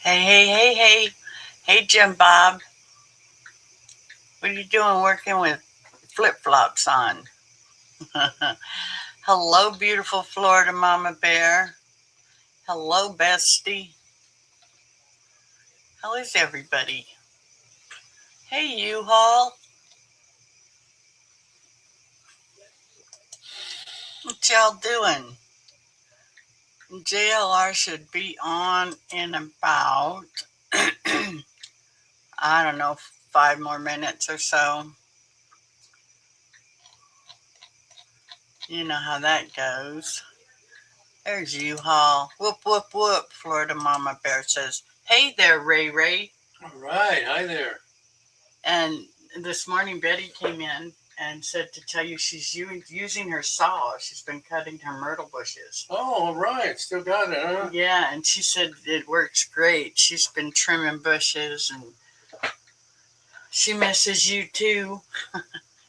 Hey, hey, hey, hey. Hey, Jim Bob. What are you doing working with flip flops on? Hello, beautiful Florida Mama Bear. Hello, Bestie. How is everybody? Hey, U-Haul. What y'all doing? JLR should be on in about, I don't know, 5 more minutes or so. You know how that goes. There's U-Haul. Whoop, whoop, whoop. Florida Mama Bear says, hey there, Ray Ray. All right. Hi there. And this morning, Betty came in and said to tell you she's using her saw. She's been cutting her myrtle bushes. Oh, all right. Still got it, huh? Yeah, and she said it works great. She's been trimming bushes and she misses you too.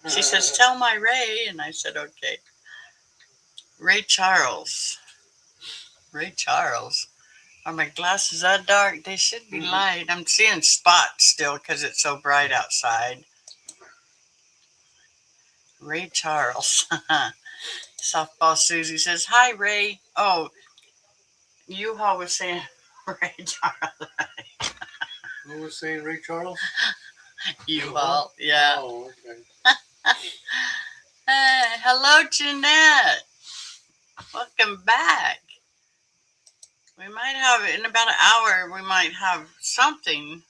She says, tell my Ray. And I said, okay. Ray Charles. Ray Charles. Are my glasses that dark? They should be light. I'm seeing spots still because it's so bright outside. Ray Charles. Softball Susie says, hi, Ray. Oh, U-Haul was saying Ray Charles. Who was saying Ray Charles? U-Haul, yeah. Oh, okay. Hello, Jeanette. Welcome back. We might have, in about an hour, we might have something.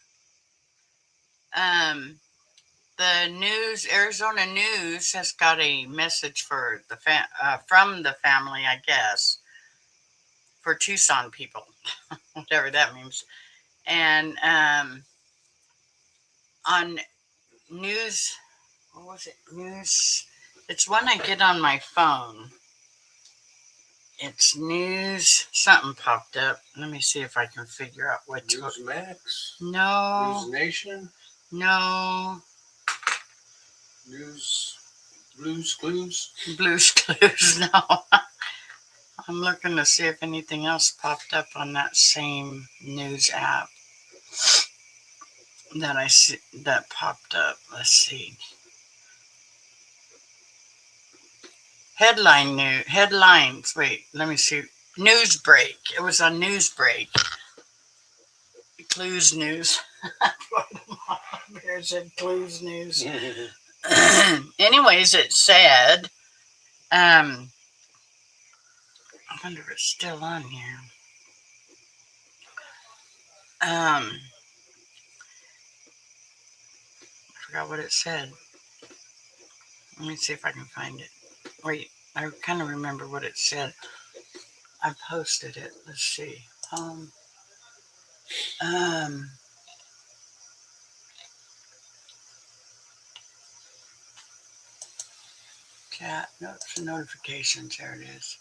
Um, the news, Arizona News has got a message for the from the family, I guess, for Tucson people, whatever that means. And on news, what was it? News. It's one I get on my phone. It's news. Something popped up. Let me see if I can figure out what. Newsmax? No. News Nation? No. News Blues Clues? Blues Clues. No. I'm looking to see if anything else popped up on that same news app that I see that popped up. Let's see. Headlines. Wait, let me see. News break. It was on news break. Clues news. There's a clues news. Anyways, it said, I wonder if it's still on here. I forgot what it said. Let me see if I can find it. Wait, I kind of remember what it said. I posted it. Let's see. Um, Chat, notifications. There it is.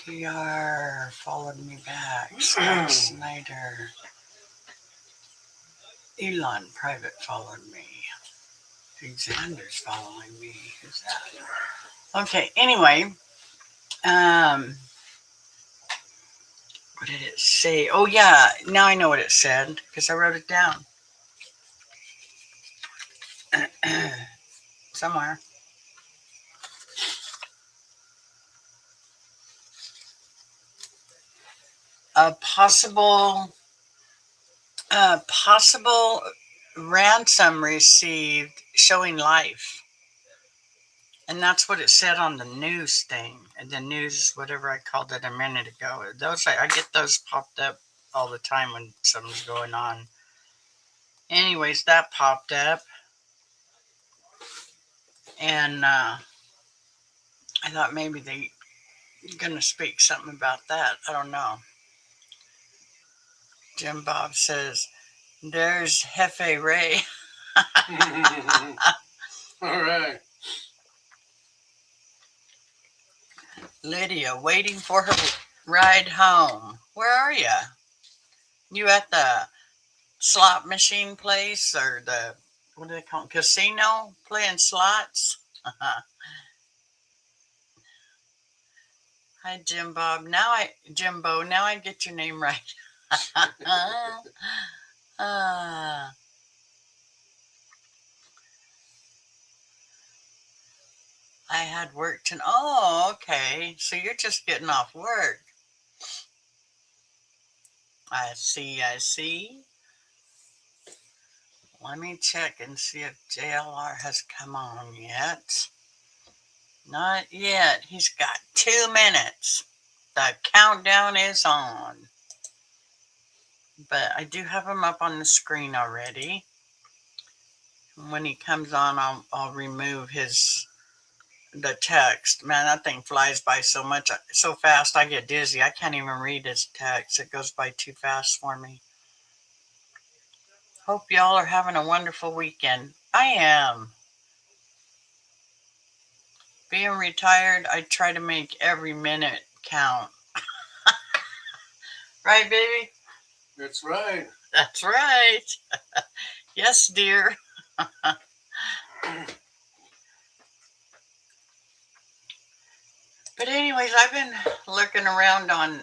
TR followed me back. Scott Snyder. Elon Private followed me. Xander's following me. Who's that? Okay, anyway. What did it say? Oh, yeah. Now I know what it said because I wrote it down. Somewhere. A possible ransom received showing life. And that's what it said on the news thing. The news, whatever I called it a minute ago. Those I get those popped up all the time when something's going on. Anyways, that popped up. And I thought maybe they gonna speak something about that. I don't know. Jim Bob says, there's Hefe Ray. All right. Lydia waiting for her ride home. Where are you? You at the slot machine place or the, what do they call it, casino playing slots? Hi, Jimbo. Now I get your name right. Ah, I had work to. Oh, okay. So you're just getting off work. I see. I see. Let me check and see if JLR has come on yet. Not yet. He's got 2 minutes. The countdown is on. But I do have him up on the screen already. When he comes on, I'll remove the text. Man, that thing flies by so fast. I get dizzy. I can't even read his text. It goes by too fast for me. Hope y'all are having a wonderful weekend. I am. Being retired, I try to make every minute count. Right, baby? That's right. That's right. Yes, dear. But anyways, I've been looking around on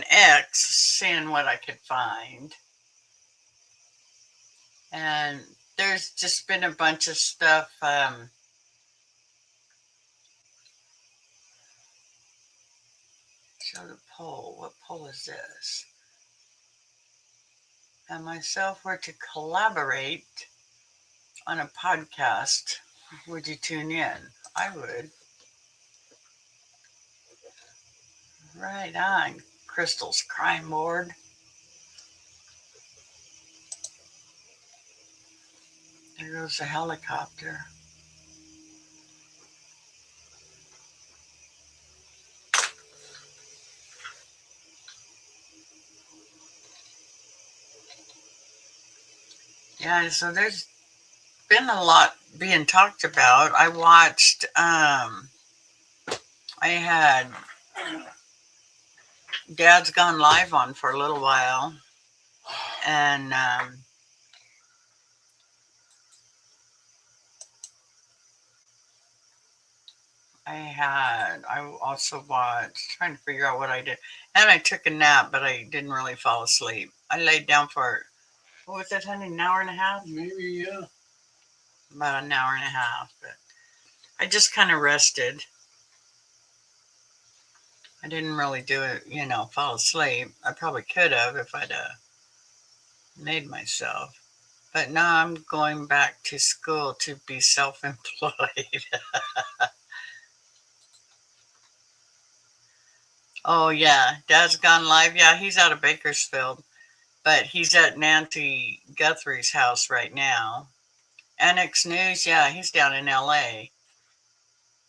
X, seeing what I could find, and there's just been a bunch of stuff. Show the poll. What poll is this? And myself were to collaborate on a podcast, would you tune in? I would. Right on. Crystal's crime board. There goes the helicopter. Yeah, so there's been a lot being talked about. I watched, I had Dad's Gone Live on for a little while, and I also watched, trying to figure out what I did, and I took a nap, but I didn't really fall asleep. I laid down for, what was that, honey, an hour and a half? Maybe, yeah. About an hour and a half, but I just kind of rested. I didn't really do it, fall asleep. I probably could have if I'd made myself. But now I'm going back to school to be self-employed. Oh, yeah. Dad's Gone Live. Yeah, he's out of Bakersfield, but he's at Nancy Guthrie's house right now. Annex News. Yeah, he's down in LA.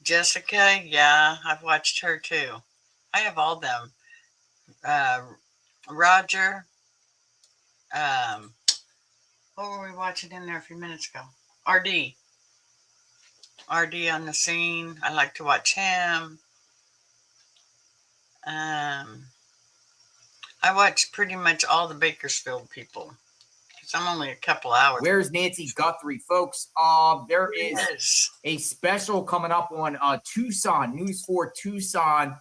Jessica. Yeah, I've watched her too. I have all them. Uh, Roger. Um, what were we watching in there a few minutes ago? RD. RD on the scene. I like to watch him. I watch pretty much all the Bakersfield people because I'm only a couple hours. Where's Nancy Guthrie, folks? There is a special coming up on Tucson, News 4 Tucson,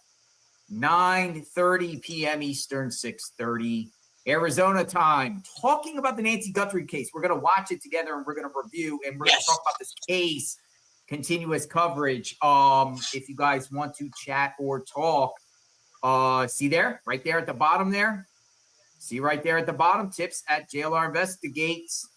9:30 p.m. Eastern, 6:30 Arizona time, talking about the Nancy Guthrie case. We're going to watch it together and we're going to review and we're going to talk about this case, continuous coverage. If you guys want to chat or talk, see there, right there at the bottom there. See right there at the bottom, tips at JLR Investigates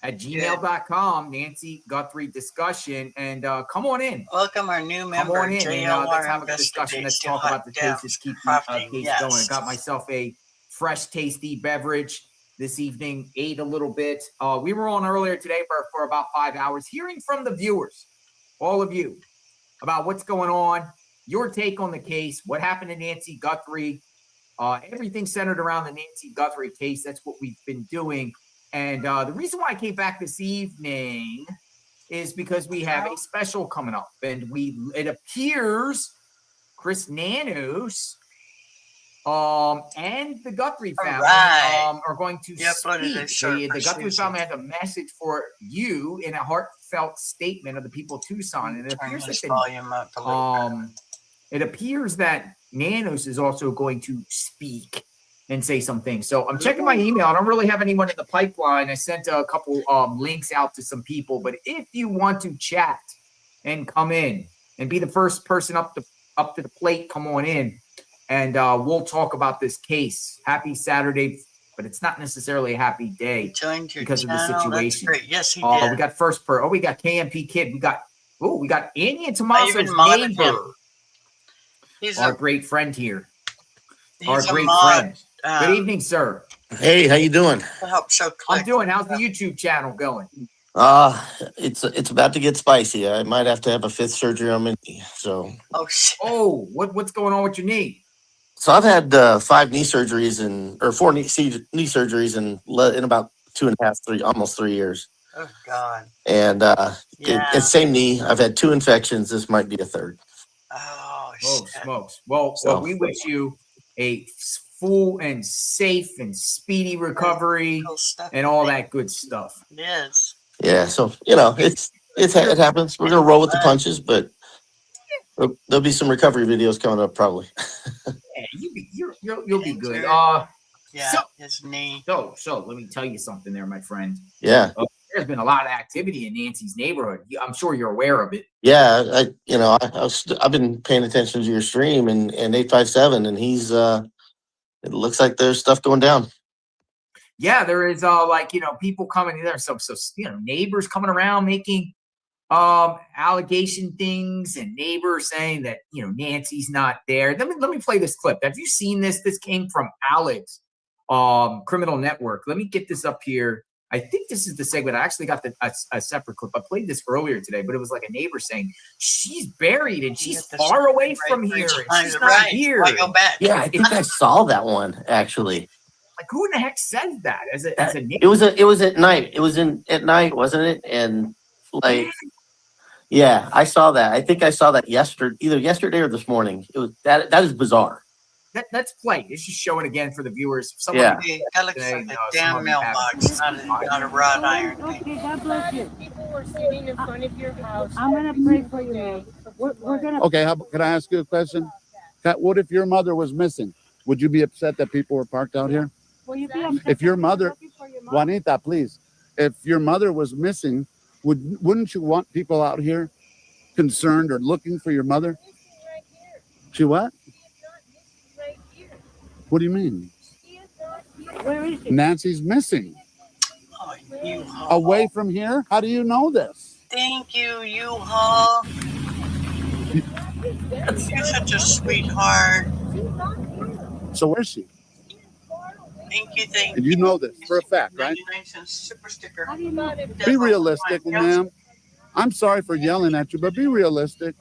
at gmail.com, Nancy Guthrie discussion. And come on in. Welcome our new member, come on in JLR and let's have a discussion. Let's talk about the case. Let's keep the case going. I got myself a fresh, tasty beverage this evening, ate a little bit. We were on earlier today for about 5 hours, hearing from the viewers, all of you, about what's going on, your take on the case, what happened to Nancy Guthrie, everything centered around the Nancy Guthrie case. That's what we've been doing. And the reason why I came back this evening is because we have a special coming up. And it appears Chris Nanos and the Guthrie family are going to speak. The Guthrie family has a message for you in a heartfelt statement of the people of Tucson. And it appears that it appears that Nanos is also going to speak and say some things. So I'm checking my email. I don't really have anyone in the pipeline. I sent a couple links out to some people, but if you want to chat and come in and be the first person up to the plate, come on in, and we'll talk about this case. Happy Saturday, but it's not necessarily a happy day because of the situation. That's great. Yes, he did. We got we got KMP Kid. We got Andy and Tommaso's neighbor. He's our great friend here. Our great friend. Good evening, sir. Hey, how you doing? I'm doing. How's the YouTube channel going? It's about to get spicy. I might have to have a 5th surgery on my knee. So. Oh shit. Oh, what's going on with your knee? So I've had 5 knee surgeries or 4 knee surgeries in about 2.5, 3, almost 3 years. Oh God. And it's same knee. I've had 2 infections. This might be a 3rd. Oh, smokes. Well, we wish you a full and safe and speedy recovery and all that good stuff. Yes. Yeah. So it happens. We're gonna roll with the punches, but there'll be some recovery videos coming up probably. Yeah, you'll be good. His knee. So let me tell you something there, my friend. Yeah. There's been a lot of activity in Nancy's neighborhood. I'm sure you're aware of it. Yeah, I've been paying attention to your stream and 857, and he's it looks like there's stuff going down. Yeah, there is people coming there, so neighbors coming around making allegation things, and neighbors saying that Nancy's not there. Let me play this clip. Have you seen this? This came from Alex, Criminal Network. Let me get this up here. I think this is the segment. I actually got a separate clip. I played this earlier today, but it was like a neighbor saying she's buried and she's far away from here. And she's not here. Why go back? Yeah, I think I saw that one actually. Like, who in the heck says that? As a neighbor? It was at night. It was at night, wasn't it? And yeah, I saw that. I think I saw that either yesterday or this morning. It was that is bizarre. Let's play. Let's just show it again for the viewers. That looks like a damn mailbox, not a wrought iron thing. Okay, God bless you. People were sitting in front of your house. I'm gonna pray for you, man. We're gonna. Okay, can I ask you a question? What if your mother was missing? Would you be upset that people were parked out here? Will you be upset If your that mother, we're looking for your mom? Juanita, please. If your mother was missing, wouldn't you want people out here concerned or looking for your mother? Right here. She what? She is not missing right here. What do you mean? She is not here. Where is she? Nancy's missing. Oh, U-Haul. Away from here? How do you know this? Thank you, U-Haul. You're such a sweetheart. She's not here. So where's she? She is far away. Thank you, thank And you. you know this for a fact, right? 99 cents super sticker. How do you know? Be realistic, ma'am. I'm sorry for yelling at you, but be realistic.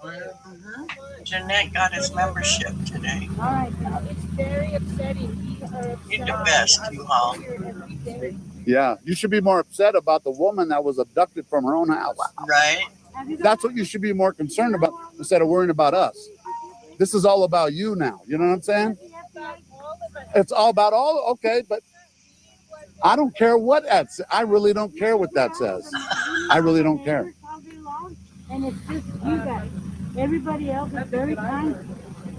Jeanette got his membership today. All right. It's very upsetting. We are upset. You're the best, U-Haul. Every day. Yeah, you should be more upset about the woman that was abducted from her own house. Right? That's what you should be more concerned about instead of worrying about us. This is all about you now. You know what I'm saying? It's all about okay, but I don't care what that says. I really don't care what that says. I really don't care. And it's just you guys. Everybody else is very kind,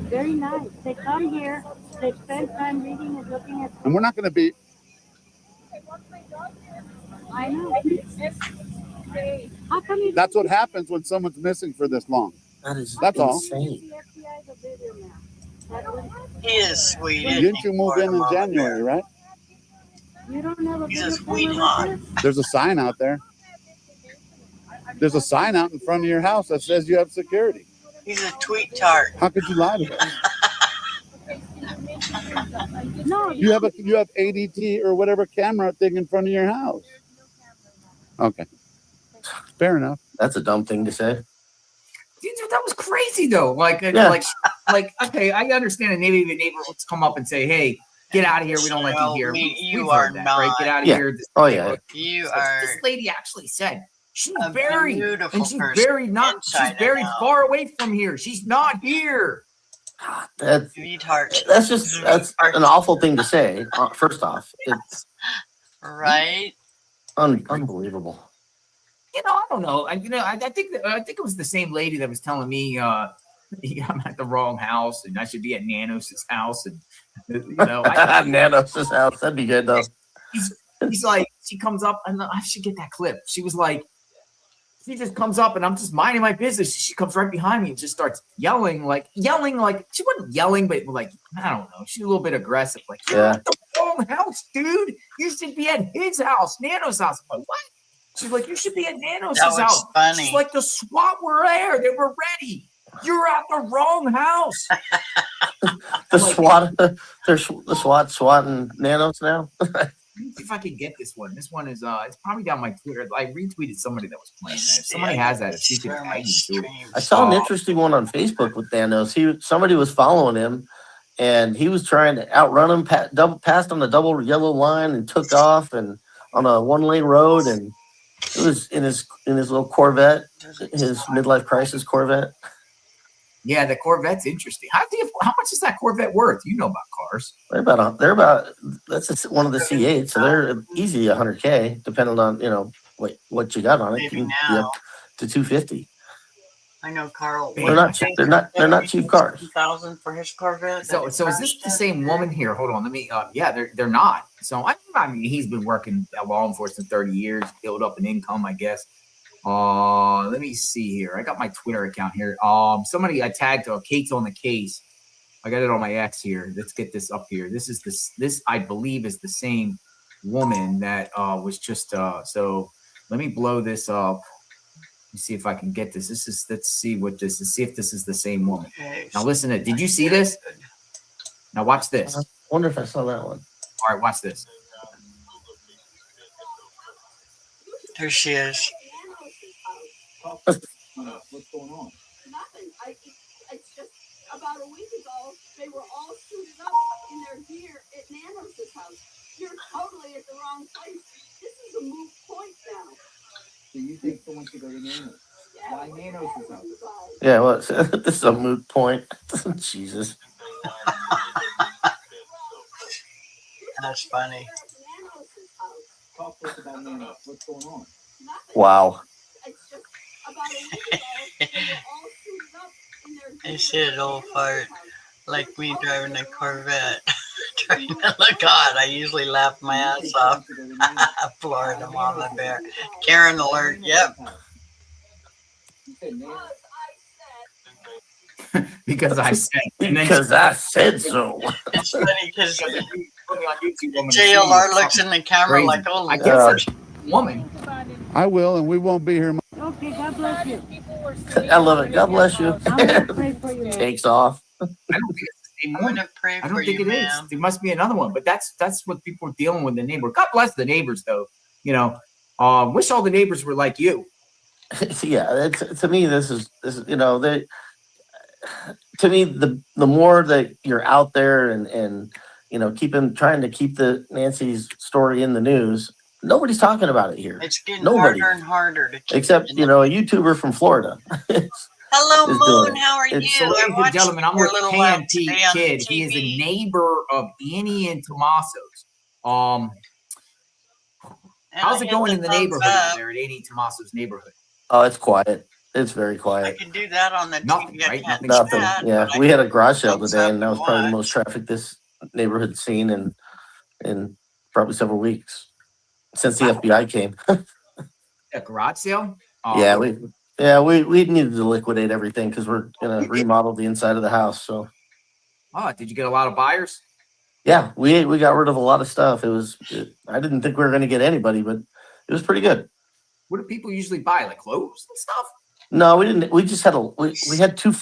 very nice. They come here, they spend time reading and looking at. And we're not going to be. I know. How come you? That's what happens when someone's missing for this long. That's all. Insane. He is sweet. Didn't you move in January, right? You don't have a He's a bigger family sweetheart. like this? There's a sign out there. There's a sign out in front of your house that says you have security. He's a tweet tart. How could you lie to us? No, You have ADT or whatever camera thing in front of your house. Okay. Fair enough. That's a dumb thing to say. Dude, that was crazy though. Like, okay, I understand a neighbor would come up and say, "Hey, get out of here. We don't like you here." You We've are heard that, not. right? Get out of Yeah. here. Oh yeah. You But are this lady actually said she's a buried, beautiful and she's person. buried she's Inside buried and out. far away from here. She's not here. That's sweetheart. that's an awful thing to say. First off, it's Right? unbelievable. I don't know. I think it was the same lady that was telling me I'm at the wrong house, and I should be at Nanos's house, and I Nanos' house. That'd be good though. He's like, she comes up, and I should get that clip. She was like, she just comes up, and I'm just minding my business. She comes right behind me and just starts yelling like she wasn't yelling, but like, I don't know. She's a little bit aggressive. Like, you're at the wrong house, dude. You should be at his house, Nano's house. I'm like, what? She's like, you should be at Nano's house. Funny. She's like, the SWAT were there. They were ready. You're at the wrong house. The SWAT, the SWAT swatting Nanos now. Let me see if I can get this one. This one is it's probably down my Twitter. I retweeted somebody that was playing this. Somebody has that. If she can tag me to it. I saw an interesting one on Facebook with Nanos. Somebody was following him, and he was trying to outrun him. Passed on the double yellow line and took off, and on a 1-lane road, and it was in his little Corvette, his midlife crisis Corvette. Yeah, the Corvette's interesting. How much is that Corvette worth? You know about cars. They're about that's one of the C8, so they're easy $100K, depending on what you got on it. Maybe You can now. be up to 250. I know Carl. They're not cheap cars. 2,000 for his Corvette. So is this the same woman here? Hold on, let me. Yeah, they're not. So I mean, he's been working at law enforcement 30 years, built up an income, I guess. Let me see here. I got my Twitter account here. Somebody I tagged Kate's on the case. I got it on my X here. Let's get this up here. This I believe is the same woman that was just so let me blow this up. Let me see if I can get this. Let's see what this is. See if this is the same woman. Okay. Now listen to did you see this? Now watch this. I wonder if I saw that one. All right, watch this. There she is. What's going on? Nothing. It's just about a week ago, they were all suited up in their gear at Nanos' house. You're totally at the wrong place. This is a moot point now. So you think someone should go to Nanos? Why Nanos' house? Yeah, well, this is a moot point. Jesus. That's funny. Talk to us about Nanos. What's going on? Wow. It's just about a week ago, they were all suited up in their gear. They said old fart like me driving a Corvette. Trying to look hot. I usually laugh my ass off. Florida Mama Bear. Karen alert. Yep. Because I said. Because I said so. It's funny because JLR looks in the camera Crazy. like, oh, I guess there's a woman. I will, and we won't be here. Okay, God bless you. I love it. God bless you. I'm gonna pray for you. Takes off. I don't think it's the same I'm woman. gonna pray I for don't think you, it is. ma'am. There must be another one, but that's what people are dealing with the neighbor. God bless the neighbors, though. Wish all the neighbors were like you. Yeah, to me, this is to me the more that you're out there and trying to keep the Nancy's story in the news, nobody's talking about it here. It's getting Nobody. harder and harder to keep Except it a in. YouTuber from Florida. Hello, is doing Moon. it. How are you? So, I ladies and watched gentlemen, I'm your with little KNT today on the Kid. He is a TV. neighbor of Annie and Tomaso's. And How's I it hit going the in the thumbs neighborhood up. there at Annie and Tomaso's neighborhood? Oh, it's quiet. It's very I quiet. can do that on the Nothing, TV. I right? can't do Nothing. that, Yeah, but I we had a can garage sale thumbs today, up and that was and probably the watch. most traffic this neighborhood's seen in probably several weeks since the FBI came. A garage sale? Yeah, we needed to liquidate everything because we're gonna remodel the inside of the house. So Did you get a lot of buyers? yeah, we got rid of a lot of stuff. I didn't think we were gonna get anybody, but it was pretty good. What do people usually buy? Like clothes and stuff? No, we didn't. We just had we had two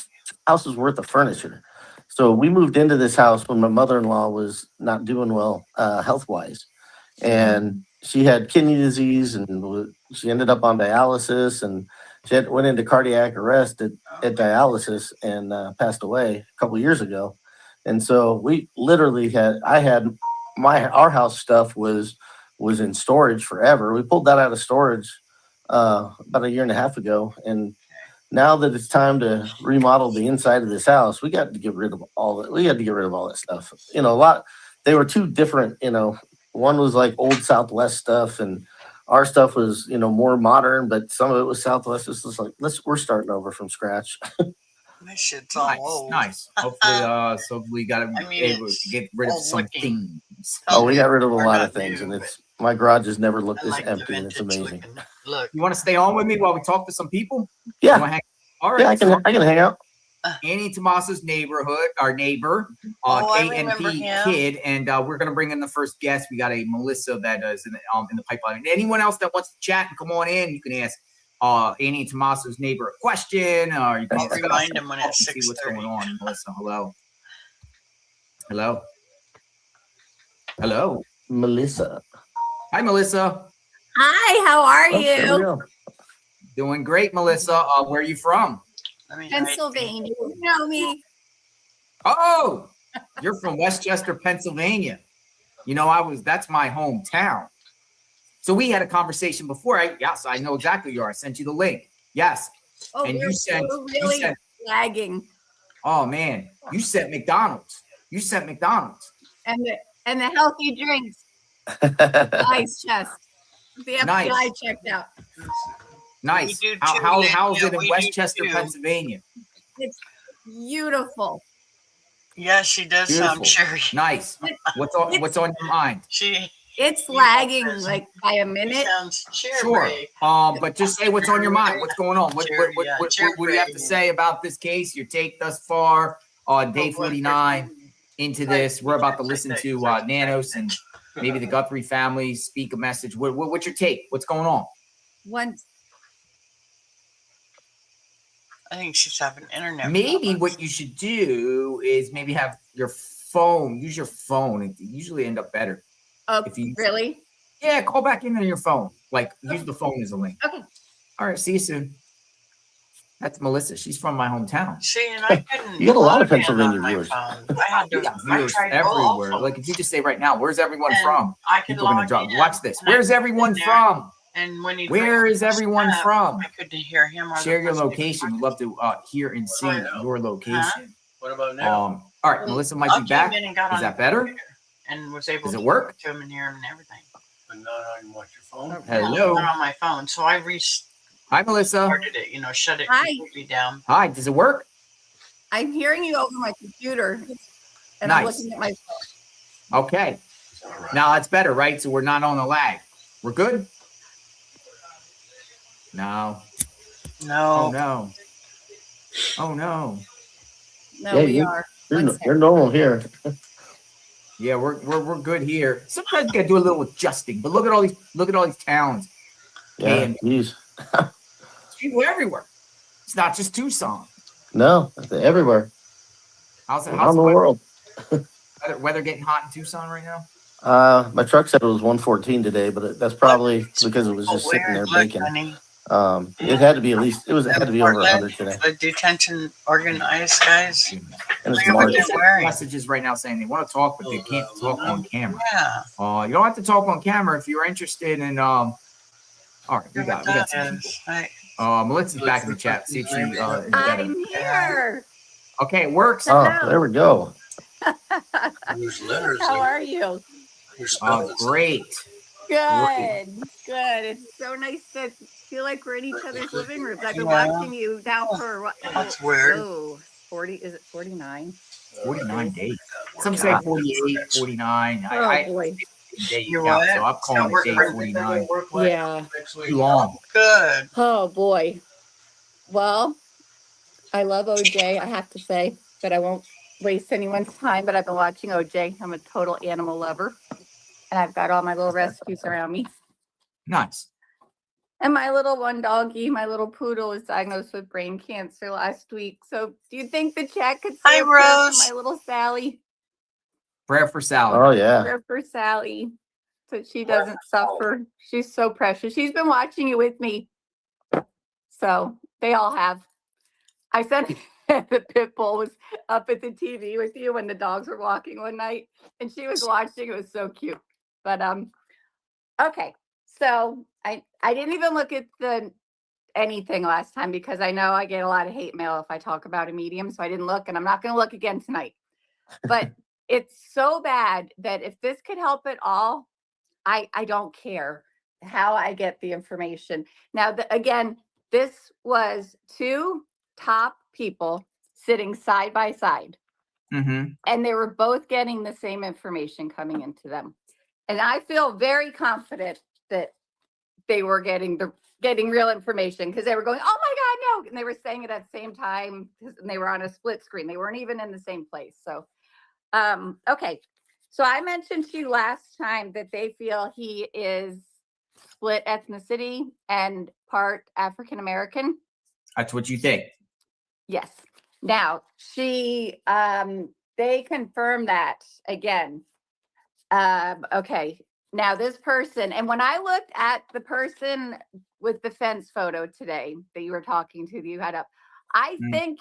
houses worth of furniture. So we moved into this house when my mother-in-law was not doing well health-wise, and she had kidney disease, and she ended up on dialysis, and she went into cardiac arrest at dialysis and passed away a couple years ago. And so we literally our house stuff was in storage forever. We pulled that out of storage about a year and a half ago, and now that it's time to remodel the inside of this house, we got to get rid of all that. We had to get rid of all that stuff. A lot. They were two different. One was like old Southwest stuff, and our stuff was more modern, but some of it was Southwest. It's just like we're starting over from scratch. My shit's all Nice, old. nice. Hopefully, so hopefully you got to I be mean, able it's to get rid of old some looking. things. Oh, we got rid of a Or lot not of things, and new, it's my garage has never but looked I this like the empty, and it's vintage amazing. looking look. You want to stay on with me while we talk to some people? You Yeah, wanna hang- All yeah, right. I can hang out. Annie Tomaso's neighborhood, our neighbor, Oh, I remember KNP him. kid, and we're gonna bring in the first guest. We got a Melissa that is in the pipeline. Anyone else that wants to chat and come on in, you can ask Annie Tomaso's neighbor a question, or you can I'll remind him when it's see what's 6:30. going on. Melissa, hello, hello, hello. Melissa. Hi, Melissa. Hi, how are Oh, there we you? go. Doing great, Melissa. Where are you from? Let me hide. Pennsylvania. You know me. Oh, you're from Westchester, Pennsylvania. You know, that's my hometown. So we had a conversation before. Yes, I know exactly who you are. I sent you the link. Yes. Oh, And we're really lagging. Oh man, you sent McDonald's. You sent McDonald's. And the healthy drinks. Ice chest. The FBI Nice. checked out. Nice. We do How's too, it in we do Westchester, too. Pennsylvania? It's beautiful. Yeah, she does sound Beautiful. cherry. Nice. What's on your mind? It's lagging like by a She minute. sounds cherry. Sure. But just say what's on your mind. What's going on? What do you have to say about this case? Your take thus far on day 49 into this. We're about to listen to Nanos and maybe the Guthrie family speak a message. What's your take? What's going on? I think she's having internet. Maybe problems. what you should do is maybe have your phone. Use your phone. It usually end up better. Oh, If you really? Yeah, call back in on your phone. Like use the phone as a link. Okay. All right. See you soon. That's Melissa. She's from my hometown. See, and I couldn't. You got a lot of log in Pennsylvania on my viewers. phone. I had We to. got I viewers tried everywhere. all Like if you just say right now, where's everyone And from? I could People are gonna log drop. in, Watch this. and I Where's could everyone sit there, from? And when he Where is everyone from? I couldn't hear him. Or the Share your person location. We'd love to hear and see your location. What about now? All right, Melissa might I be back. came in and got Is on that the better? computer and was able Does to it work? talk to him and hear him and everything. But not on what, your phone? Hello. Not on my phone, so I restarted Hi, Melissa. it. Shut it Hi. completely down. Hi. Does it work? I'm hearing you over my computer. And Nice. I'm looking at my phone. Okay. Now that's better, right? So we're not on the lag. We're good? No. No. Oh no. Oh no. No, Yeah, we are. You're normal here. Yeah, we're good here. Sometimes you gotta do a little adjusting, but look at all these towns. Yeah, And geez. people everywhere. It's not just Tucson. No, they're everywhere. How's it? Around the world. Weather getting hot in Tucson right now? My truck said it was 114 today, but that's probably because it was just sitting there Look, baking. honey, It had to be at least, it had to be over 100 today. the detention organized guys. And it's Look at what March. they're wearing. Messages right now saying they want to talk, but they can't talk on camera. Yeah. You don't have to talk on camera if you're interested in. All right, we got some people. Right. Melissa's back in the chat. See if she is better. I'm here. Okay, it works. Oh, there we go. There's letters. How are you? Great. Good. Good. It's so nice to feel like we're in each other's living rooms. I've been watching you now for what? That's weird. Oh, 40. Is it 49? 49 days. Some say 48, 49. Oh, boy. Day You count, what? so I'm calling it day 49. Yeah. Too long. Good. Oh, boy. Well, I love OJ, I have to say, but I won't waste anyone's time. But I've been watching OJ. I'm a total animal lover. And I've got all my little rescues around me. Nice. And my little one doggy, my little poodle, was diagnosed with brain cancer last week. So do you think the chat could say Hi, a prayer for Rose. my little Sally? Prayer for Sally. Oh, yeah. Prayer for Sally, so she doesn't suffer. She's so precious. She's been watching you with me. So they all have. I said the pit bull was up at the TV with you when the dogs were walking one night, and she was watching. It was so cute. But okay. So I didn't even look at anything last time because I know I get a lot of hate mail if I talk about a medium. So I didn't look, and I'm not going to look again tonight. But it's so bad that if this could help at all, I don't care how I get the information. Now, again, this was two top people sitting side by side. Mm-hmm. And they were both getting the same information coming into them. And I feel very confident that they were getting real information, because they were going, oh my God, no. And they were saying it at the same time, and they were on a split screen. They weren't even in the same place. So, okay. So I mentioned to you last time that they feel he is split ethnicity and part African-American. That's what you think. Yes. Now they confirmed that again. Okay. Now this person, and when I looked at the person with the fence photo today that you were talking to, that you had up, I think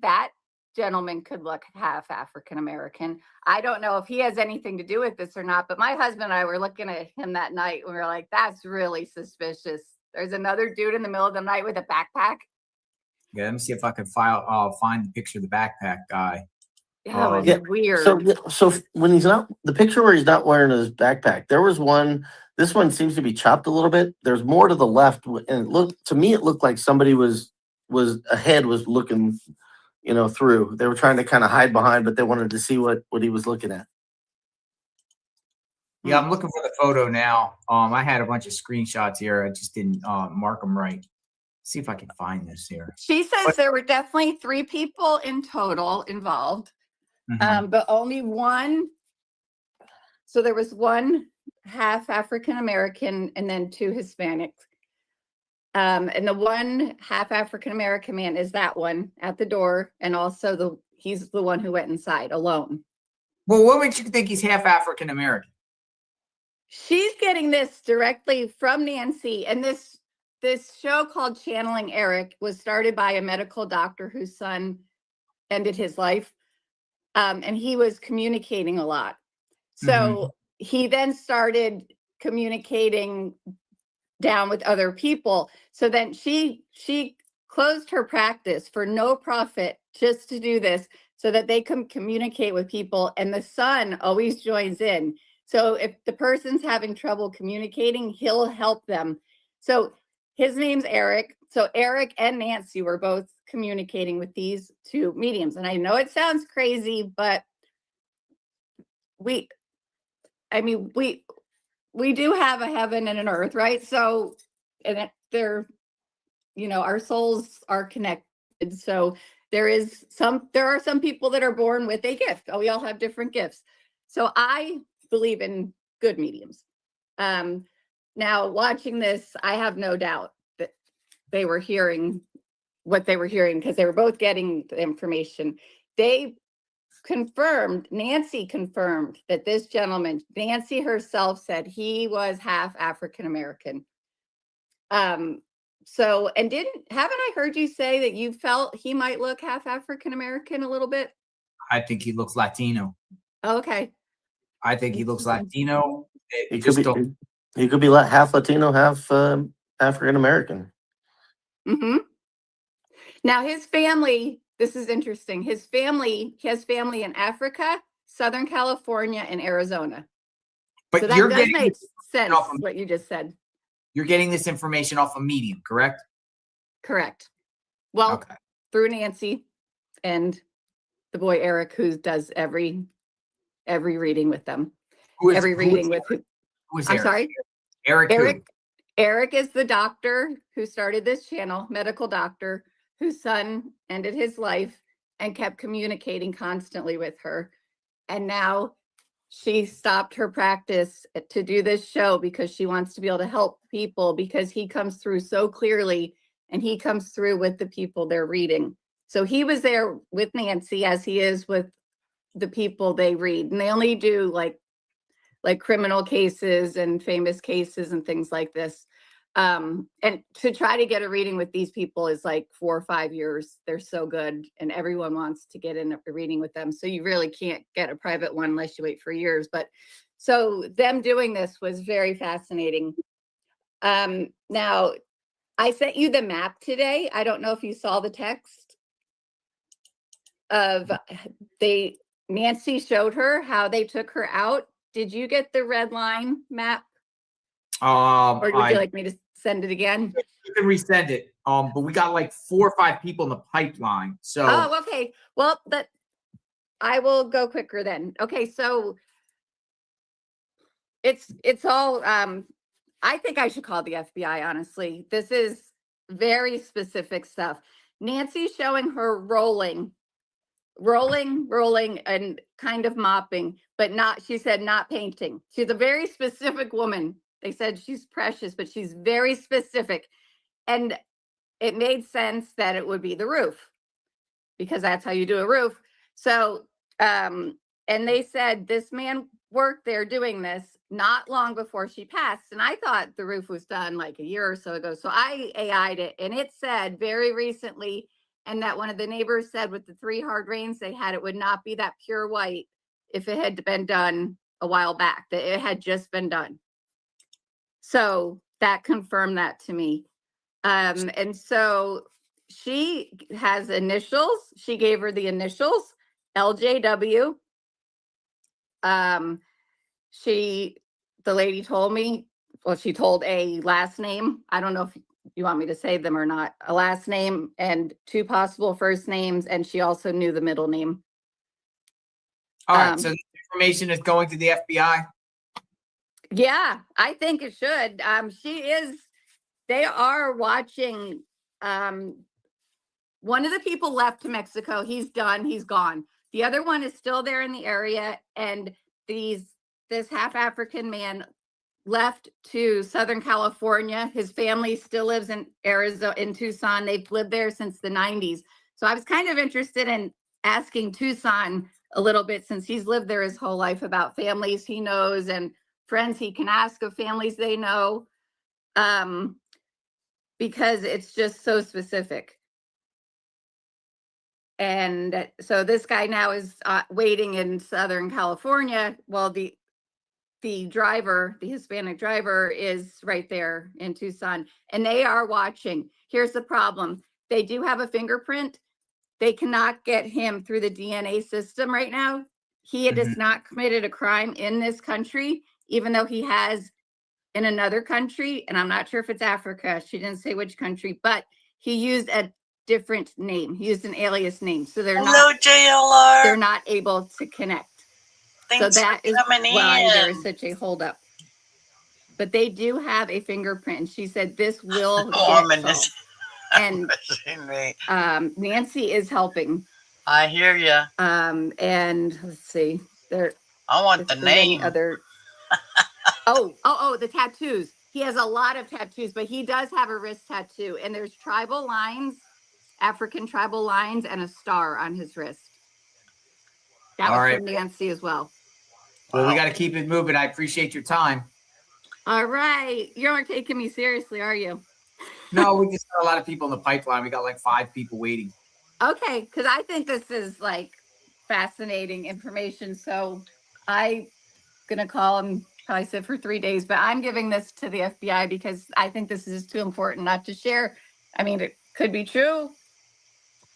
that gentleman could look half African-American. I don't know if he has anything to do with this or not, but my husband and I were looking at him that night and we were like, that's really suspicious. There's another dude in the middle of the night with a backpack. Yeah, let me see if I can find the picture of the backpack guy. Yeah, it was Yeah, weird. So when he's not, the picture where he's not wearing his backpack, there was one. This one seems to be chopped a little bit. There's more to the left, and it looked like somebody was ahead was looking, through. They were trying to kind of hide behind, but they wanted to see what he was looking at. Yeah, I'm looking for the photo now. I had a bunch of screenshots here. I just didn't mark them right. See if I can find this here. She says there were definitely 3 people in total involved, but only one. So there was one half African-American and then 2 Hispanics. And the one half African-American man is that one at the door. And also he's the one who went inside alone. Well, what makes you think he's half African-American? She's getting this directly from Nancy. And this show called Channeling Eric was started by a medical doctor whose son ended his life. And he was communicating a lot. So he then started communicating down with other people. So then she closed her practice for no profit just to do this, so that they can communicate with people. And the son always joins in. So if the person's having trouble communicating, he'll help them. So his name's Eric. So Eric and Nancy were both communicating with these 2 mediums. And I know it sounds crazy, but we do have a heaven and an earth, right? So, and they're, our souls are connected. So there are some people that are born with a gift. We all have different gifts. So I believe in good mediums. Now watching this, I have no doubt that they were hearing what they were hearing, because they were both getting the information. Nancy confirmed that this gentleman, Nancy herself, said he was half African-American. So, and haven't I heard you say that you felt he might look half African-American a little bit? I think he looks Latino. Oh, okay. I think he looks Latino. He could be half Latino, half African-American. Now his family, this is interesting. He has family in Africa, Southern California, and Arizona. But so that does make sense, what you just said. You're getting this information off of Medium, correct? Correct. Well, through Nancy and the boy Eric, who does every reading with them. Who is I'm sorry? Eric is the doctor who started this channel, medical doctor, whose son ended his life and kept communicating constantly with her. And now she stopped her practice to do this show because she wants to be able to help people, because he comes through so clearly and he comes through with the people they're reading. So he was there with Nancy, as he is with the people they read. And they only do like criminal cases and famous cases and things like this. And to try to get a reading with these people is like 4 or 5 years. They're so good, and everyone wants to get in a reading with them. So you really can't get a private one unless you wait for years. But so them doing this was very fascinating. Now I sent you the map today. I don't know if you saw the text of Nancy showed her how they took her out. Did you get the red line map? Or would you like me to send it again? You can resend it. But we got like 4 or 5 people in the pipeline. So Oh, okay. Well, I will go quicker then. Okay, so it's all I think I should call the FBI, honestly. This is very specific stuff. Nancy's showing her rolling, and kind of mopping, but not, she said, not painting. She's a very specific woman. They said she's precious, but she's very specific. And it made sense that it would be the roof, because that's how you do a roof. So, and they said this man worked there doing this not long before she passed. And I thought the roof was done like a year or so ago. So I AI'd it, and it said very recently, and that one of the neighbors said with the 3 hard rains they had, it would not be that pure white if it had been done a while back, that it had just been done. So that confirmed that to me. And so she has initials. She gave her the initials, LJW. The lady told me, well, she told a last name. I don't know if you want me to say them or not. A last name and 2 possible first names. And she also knew the middle name. all right, so the information is going to the FBI. Yeah, I think it should. They are watching. One of the people left to Mexico. He's done. He's gone. The other one is still there in the area. And this half African man left to Southern California. His family still lives in Arizona, in Tucson. They've lived there since the 90s. So I was kind of interested in asking Tucson a little bit, since he's lived there his whole life, about families he knows and friends he can ask of families they know, because it's just so specific. And so this guy now is waiting in Southern California. Well, the driver, the Hispanic driver, is right there in Tucson, and they are watching. Here's the problem. They do have a fingerprint. They cannot get him through the DNA system right now. He has not committed a crime in this country, even though he has in another country. And I'm not sure if it's Africa. She didn't say which country, but he used a different name. He used an alias name. So they're JLR. not able to connect. Thanks so that for is coming why there in. is such a holdup. But they do have a fingerprint. And she said this will Woman get is solved. And me. Nancy is helping. I hear you. And let's see, I want the if there's any name. other. The tattoos. He has a lot of tattoos, but he does have a wrist tattoo, and there's tribal lines, African tribal lines, and a star on his wrist. That All was right. from Nancy as well. Well, we got to keep it moving. I appreciate your time. All right. You aren't taking me seriously, are you? No, we just got a lot of people in the pipeline. We got like 5 people waiting. Okay, because I think this is like fascinating information. So I'm gonna call him, probably sit for 3 days, but I'm giving this to the FBI because I think this is too important not to share. I mean, it could be true.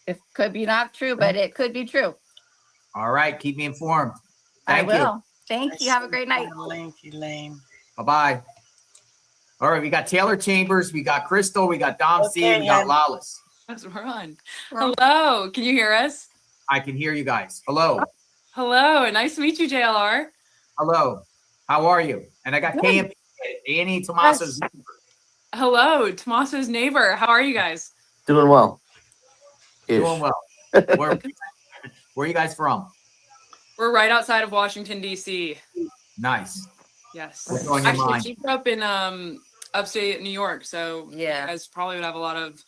It could be not true, but it could be true. All right, keep me informed. Thank you. I will. Thank you. Have a great night. Lanky lane. Bye-bye. All right, we got Taylor Chambers, we got Crystal, we got Dom C, we got Lawless. We're on. Hello, can you hear us? I can hear you guys. Hello. Hello, nice to meet you, JLR. Hello. How are you? And I got KMP, Annie Tomaso's neighbor. Hello, Tomaso's neighbor. How are you guys? Doing well. Doing well. Where are you guys from? We're right outside of Washington, D.C. Nice. Yes. What's on your Actually, mind? we grew up in upstate New York, so Yeah. you guys probably would have a lot of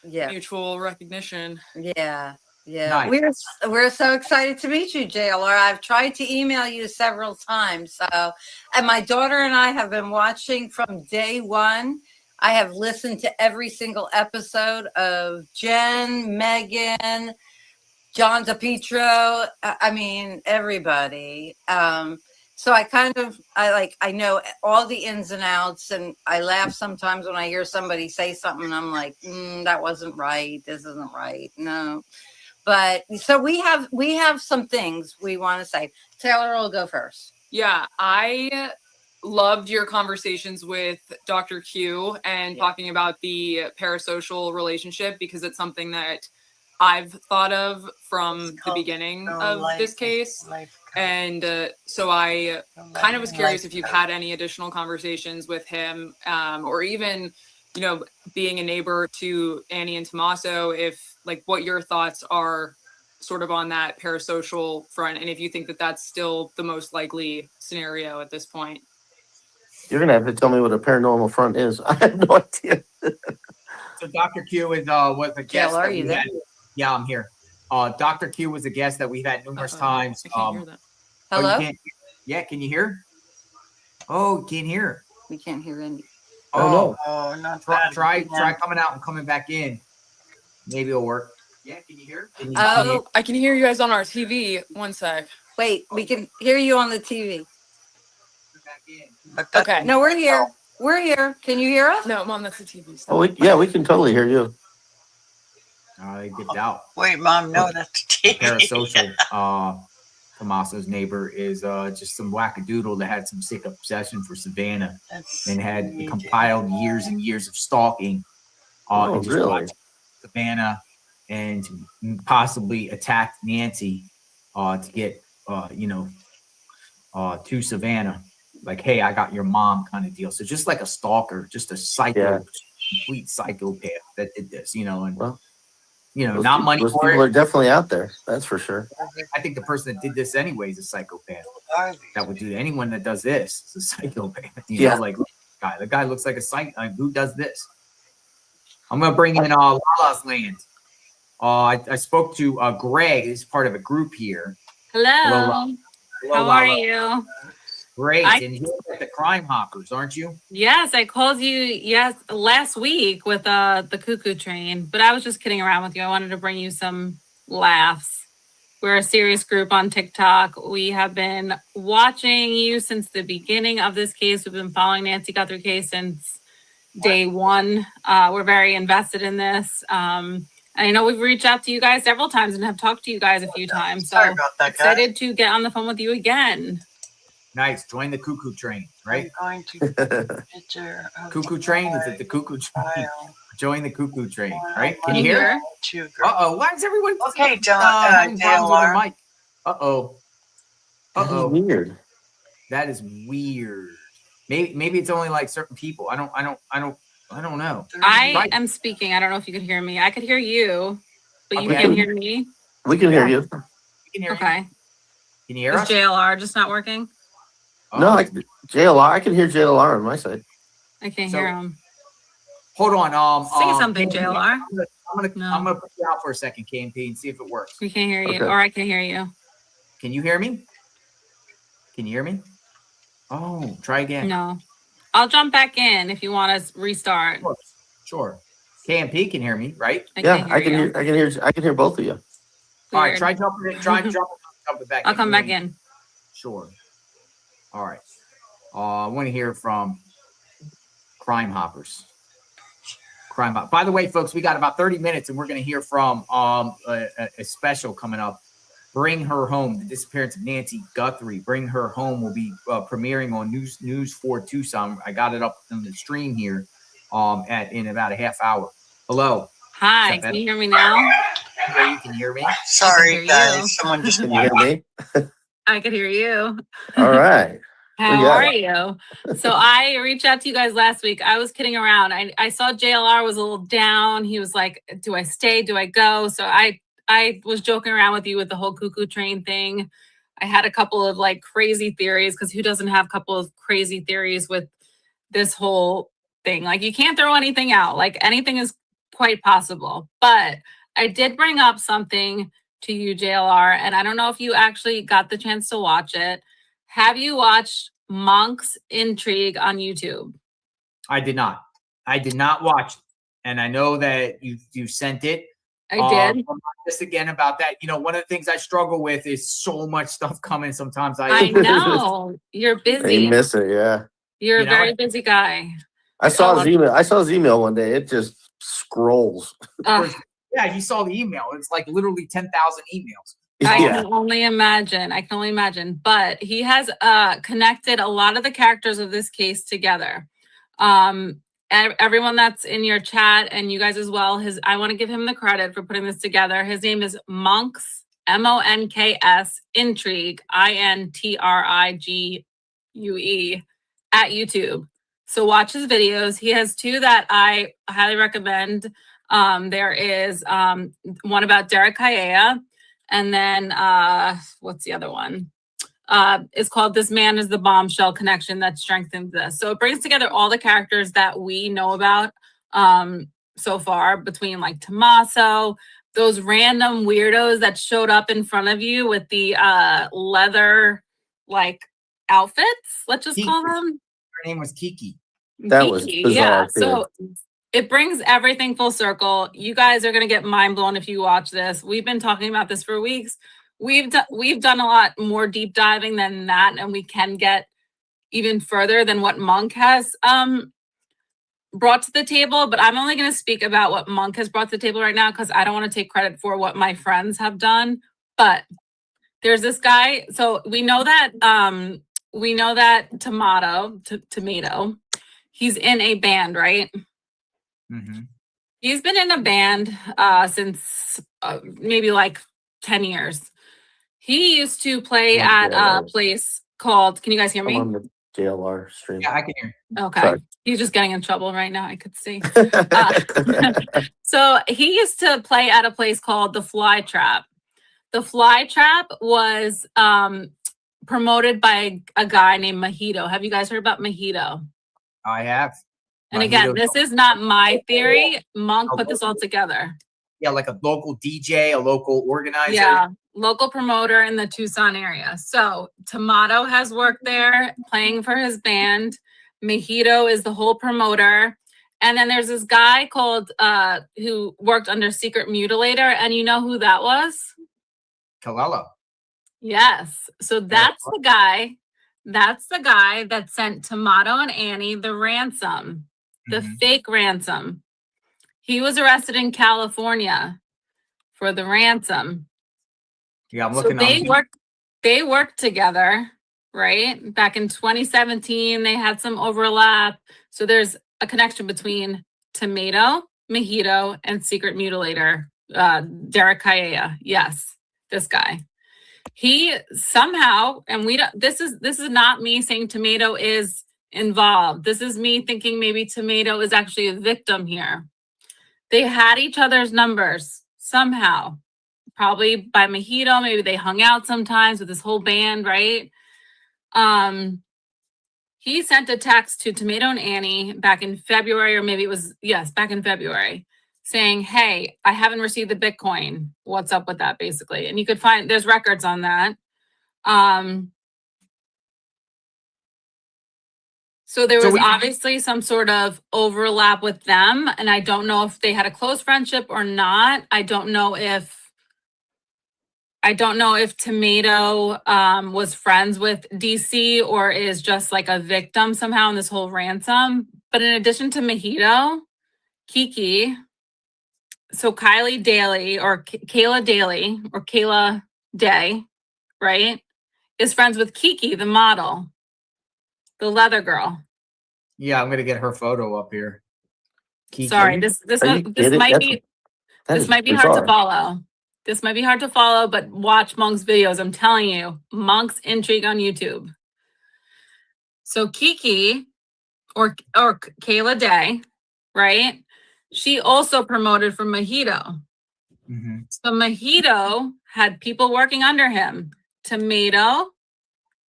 mutual recognition. Yeah. Nice. We're so excited to meet you, JLR. I've tried to email you several times. And my daughter and I have been watching from day one. I have listened to every single episode of Jen, Megan, John DePietro. I mean, everybody. So I know all the ins and outs, and I laugh sometimes when I hear somebody say something and I'm like, that wasn't right. This isn't right. No. But so we have some things we want to say. Taylor will go first. Yeah, I loved your conversations with Dr. Q and talking about the parasocial relationship, because it's something that I've thought of from the beginning of this case. And so I kind of was curious if you've had any additional conversations with him, or even, you know, being a neighbor to Annie and Tommaso, if like what your thoughts are sort of on that parasocial front, and if you think that that's still the most likely scenario at this point. You're gonna have to tell me what a paranormal front is. I have no idea. So Dr. Q is was a guest. JLR, you there? Yeah, I'm here. Dr. Q was a guest that we've had numerous times. I can't hear that. Hello? Yeah, can you hear? Oh, can't hear. We can't hear any. Oh, Oh, not try bad. coming out and coming back in. Maybe it'll work. Yeah, can you hear? Oh, I can hear you guys on our TV. One sec. wait, we can hear you on the TV. Okay. No, we're here. We're here. Can you hear us? No, Mom, that's the TV stuff. Oh, we can totally hear you. They dipped out. Wait, Mom, no, that's TV. Parasocial. Tommaso's neighbor is just some wackadoodle that had some sick obsession for Savannah and had compiled years and years of stalking. And just really? watched Savannah and possibly attacked Nancy to get to Savannah. Like, hey, I got your mom kind of deal. So just like a stalker, just a psycho, complete psychopath that did this, and not money Those for people it. are definitely out there. That's for sure. I think the person that did this anyway is a psychopath. That would do anyone that does this is a psychopath. Like the guy looks like a psych. Who does this? I'm gonna bring in Lala's Land. I spoke to Greg. He's part of a group here. Hello. How are you? Great. And you're at the Crime Hoppers, aren't you? Yes, I called you last week with the cuckoo train, but I was just kidding around with you. I wanted to bring you some laughs. We're a serious group on TikTok. We have been watching you since the beginning of this case. We've been following Nancy Guthrie case since day one. We're very invested in this. I know we've reached out to you guys several times and have talked to you guys a few times. So Sorry about that, excited to get on the phone with you again. Nice. Join the cuckoo train, right? I'm going to get your Cuckoo train? Is it the cuckoo train? file. Join the cuckoo train, right? Can you hear? Uh-oh. Why is everyone Okay, having problems with JLR. the mic? Uh-oh. Uh-oh. Weird. That is weird. Maybe it's only like certain people. I don't know. I am speaking. I don't know if you could hear me. I could hear you, but you Okay. can't hear me. We can hear you. We can hear you. Okay. Can you hear Is us? JLR just not working? No, JLR. I can hear JLR on my side. I can't So- hear him. Hold on. Say something, KMP, JLR. I'm gonna put you out for a second, KMP, and see if it works. We can't hear you, Okay. or I can hear you. Can you hear me? Can you hear me? Oh, try again. No. I'll jump back in if you want to restart. Sure. KMP can hear me, right? I Yeah, can't I can you. hear. I can hear both of you. All right, Weird. try jumping it. Try jumping back. I'll come back in. Sure. All right. I want to hear from Crime Hoppers. By the way, folks, we got about 30 minutes, and we're going to hear from a special coming up. Bring Her Home, the disappearance of Nancy Guthrie. Bring Her Home will be premiering on News 4 Tucson. I got it up on the stream here in about a half hour. Hello. Hi, can you hear me now? Can you hear me? Sorry, hear you. guys. Someone just Can you hear me? I could hear you. All right. How got are you? So I reached out to you guys last week. I was kidding around. I saw JLR was a little down. He was like, do I stay? Do I go? So I was joking around with you with the whole cuckoo train thing. I had a couple of like crazy theories, because who doesn't have a couple of crazy theories with this whole thing? Like, you can't throw anything out. Like, anything is quite possible. But I did bring up something to you, JLR, and I don't know if you actually got the chance to watch it. Have you watched Monk's Intrigue on YouTube? I did not. I did not watch it. And I know that you sent it. I did. Just again about that. One of the things I struggle with is so much stuff coming. Sometimes I know. You're busy. You miss it, yeah. You're a very busy guy. I saw his email. I saw his email one day. It just scrolls. Yeah, you saw the email. It's like literally 10,000 emails. I Yeah. can only imagine. I can only imagine. But he has connected a lot of the characters of this case together. Everyone that's in your chat and you guys as well, I want to give him the credit for putting this together. His name is Monks, MONKS, Intrigue, INTRIGUE, at YouTube. So watch his videos. He has two that I highly recommend. There is one about Derek Kaya, and then what's the other one? It's called This Man is the Bombshell Connection That Strengthens This. So it brings together all the characters that we know about so far, between like Tommaso, those random weirdos that showed up in front of you with the leather like outfits, let's just call them. Her name was Kiki. That was bizarre, Yeah. So it brings everything full circle. You guys are gonna get mind blown if you watch this. We've been talking about this for weeks. We've done a lot more deep diving than that, and we can get even further than what Monk has brought to the table. But I'm only going to speak about what Monk has brought to the table right now because I don't want to take credit for what my friends have done. But there's this guy. So we know that Tomato, he's in a band, right? Mm-hmm. He's been in a band since maybe like 10 years. He used to play at a place called, can you guys hear me? I'm on the JLR stream. Yeah, I can hear. Okay. Sorry. He's just getting in trouble right now, I could see. So he used to play at a place called the Fly Trap. The Fly Trap was promoted by a guy named Mojito. Have you guys heard about Mojito? I have. And again, this is not my theory. Monk put this all together. Yeah, like a local DJ, a local organizer. Yeah, local promoter in the Tucson area. So Tomato has worked there playing for his band. Mojito is the whole promoter. And then there's this guy called who worked under Secret Mutilator. And you know who that was? Kalelo. Yes. So that's the guy. That's the guy that sent Tomato and Annie the ransom, the fake ransom. He was arrested in California for the ransom. Yeah, I'm looking. So they worked together, right? Back in 2017, they had some overlap. So there's a connection between Tomato, Mojito, and Secret Mutilator, Derek Kaya. Yes, this guy. He somehow, and this is not me saying Tomato is involved. This is me thinking maybe Tomato is actually a victim here. They had each other's numbers somehow, probably by Mojito. Maybe they hung out sometimes with this whole band, right? He sent a text to Tomato and Annie back in February, or maybe it was, back in February, saying, hey, I haven't received the Bitcoin. What's up with that, basically? And you could find, there's records on that. So there was obviously some sort of overlap with them. And I don't know if they had a close friendship or not. I don't know if Tomato was friends with DC or is just like a victim somehow in this whole ransom. But in addition to Mojito, Kiki, so Kylie Daly or Kayla Daly or Kayla Day, right, is friends with Kiki, the model, the leather girl. Yeah, I'm gonna get her photo up here. Kiki. Sorry, this might be hard to follow. This might be hard to follow, but watch Monk's videos. I'm telling you, Monk's Intrigue on YouTube. So Kiki or Kayla Day, right? She also promoted for Mojito. Mm-hmm. So Mojito had people working under him. Tomato,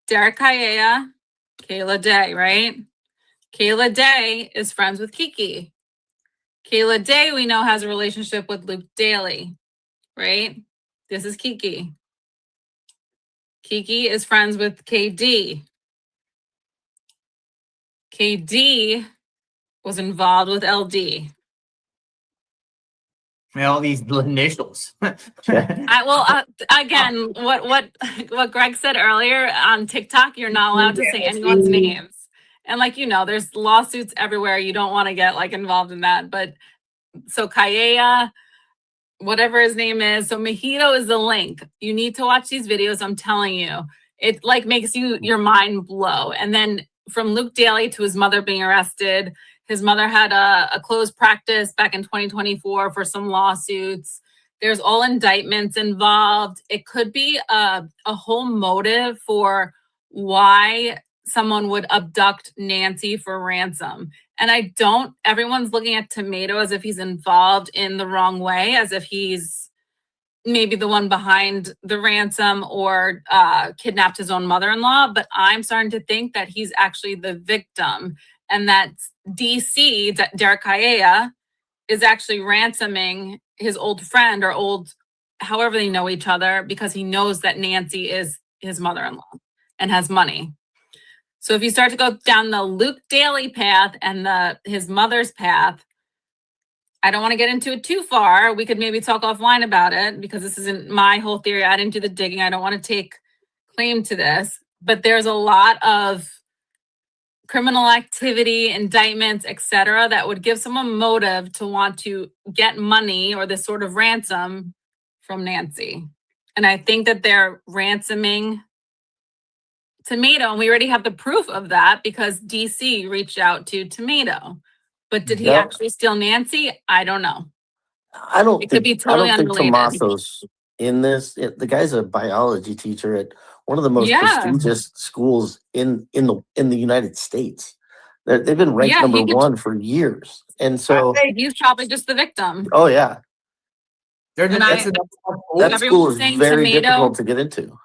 Derek Kaya, Kayla Day, right? Kayla Day is friends with Kiki. Kayla Day, we know, has a relationship with Luke Daly, right? This is Kiki. Kiki is friends with KD. KD was involved with LD. All these initials. Again, what Greg said earlier on TikTok, you're not allowed to say anyone's names. And there's lawsuits everywhere. You don't want to get involved in that. But so Kaya whatever his name is. So Mojito is the link. You need to watch these videos. I'm telling you, it like makes your mind blow. And then from Luke Daly to his mother being arrested, his mother had a closed practice back in 2024 for some lawsuits. There's all indictments involved. It could be a whole motive for why someone would abduct Nancy for ransom. And everyone's looking at Tomato as if he's involved in the wrong way, as if he's maybe the one behind the ransom or kidnapped his own mother-in-law. But I'm starting to think that he's actually the victim, and that DC, Derek Kaya, is actually ransoming his old friend or however they know each other, because he knows that Nancy is his mother-in-law and has money. So if you start to go down the Luke Daly path and his mother's path, I don't want to get into it too far. We could maybe talk offline about it, because this isn't my whole theory. I didn't do the digging. I don't want to take claim to this, but there's a lot of criminal activity, indictments, etc., that would give someone motive to want to get money or this sort of ransom from Nancy. And I think that they're ransoming Tomato, and we already have the proof of that because DC reached out to Tomato. But did he actually steal Nancy? I don't know. I don't It could be totally think unrelated. Tommaso's in this. The guy's a biology teacher at one of the most prestigious schools in the United States. They've been ranked number one for years, and so he's probably just the victim. Oh yeah, that school is very difficult to get into.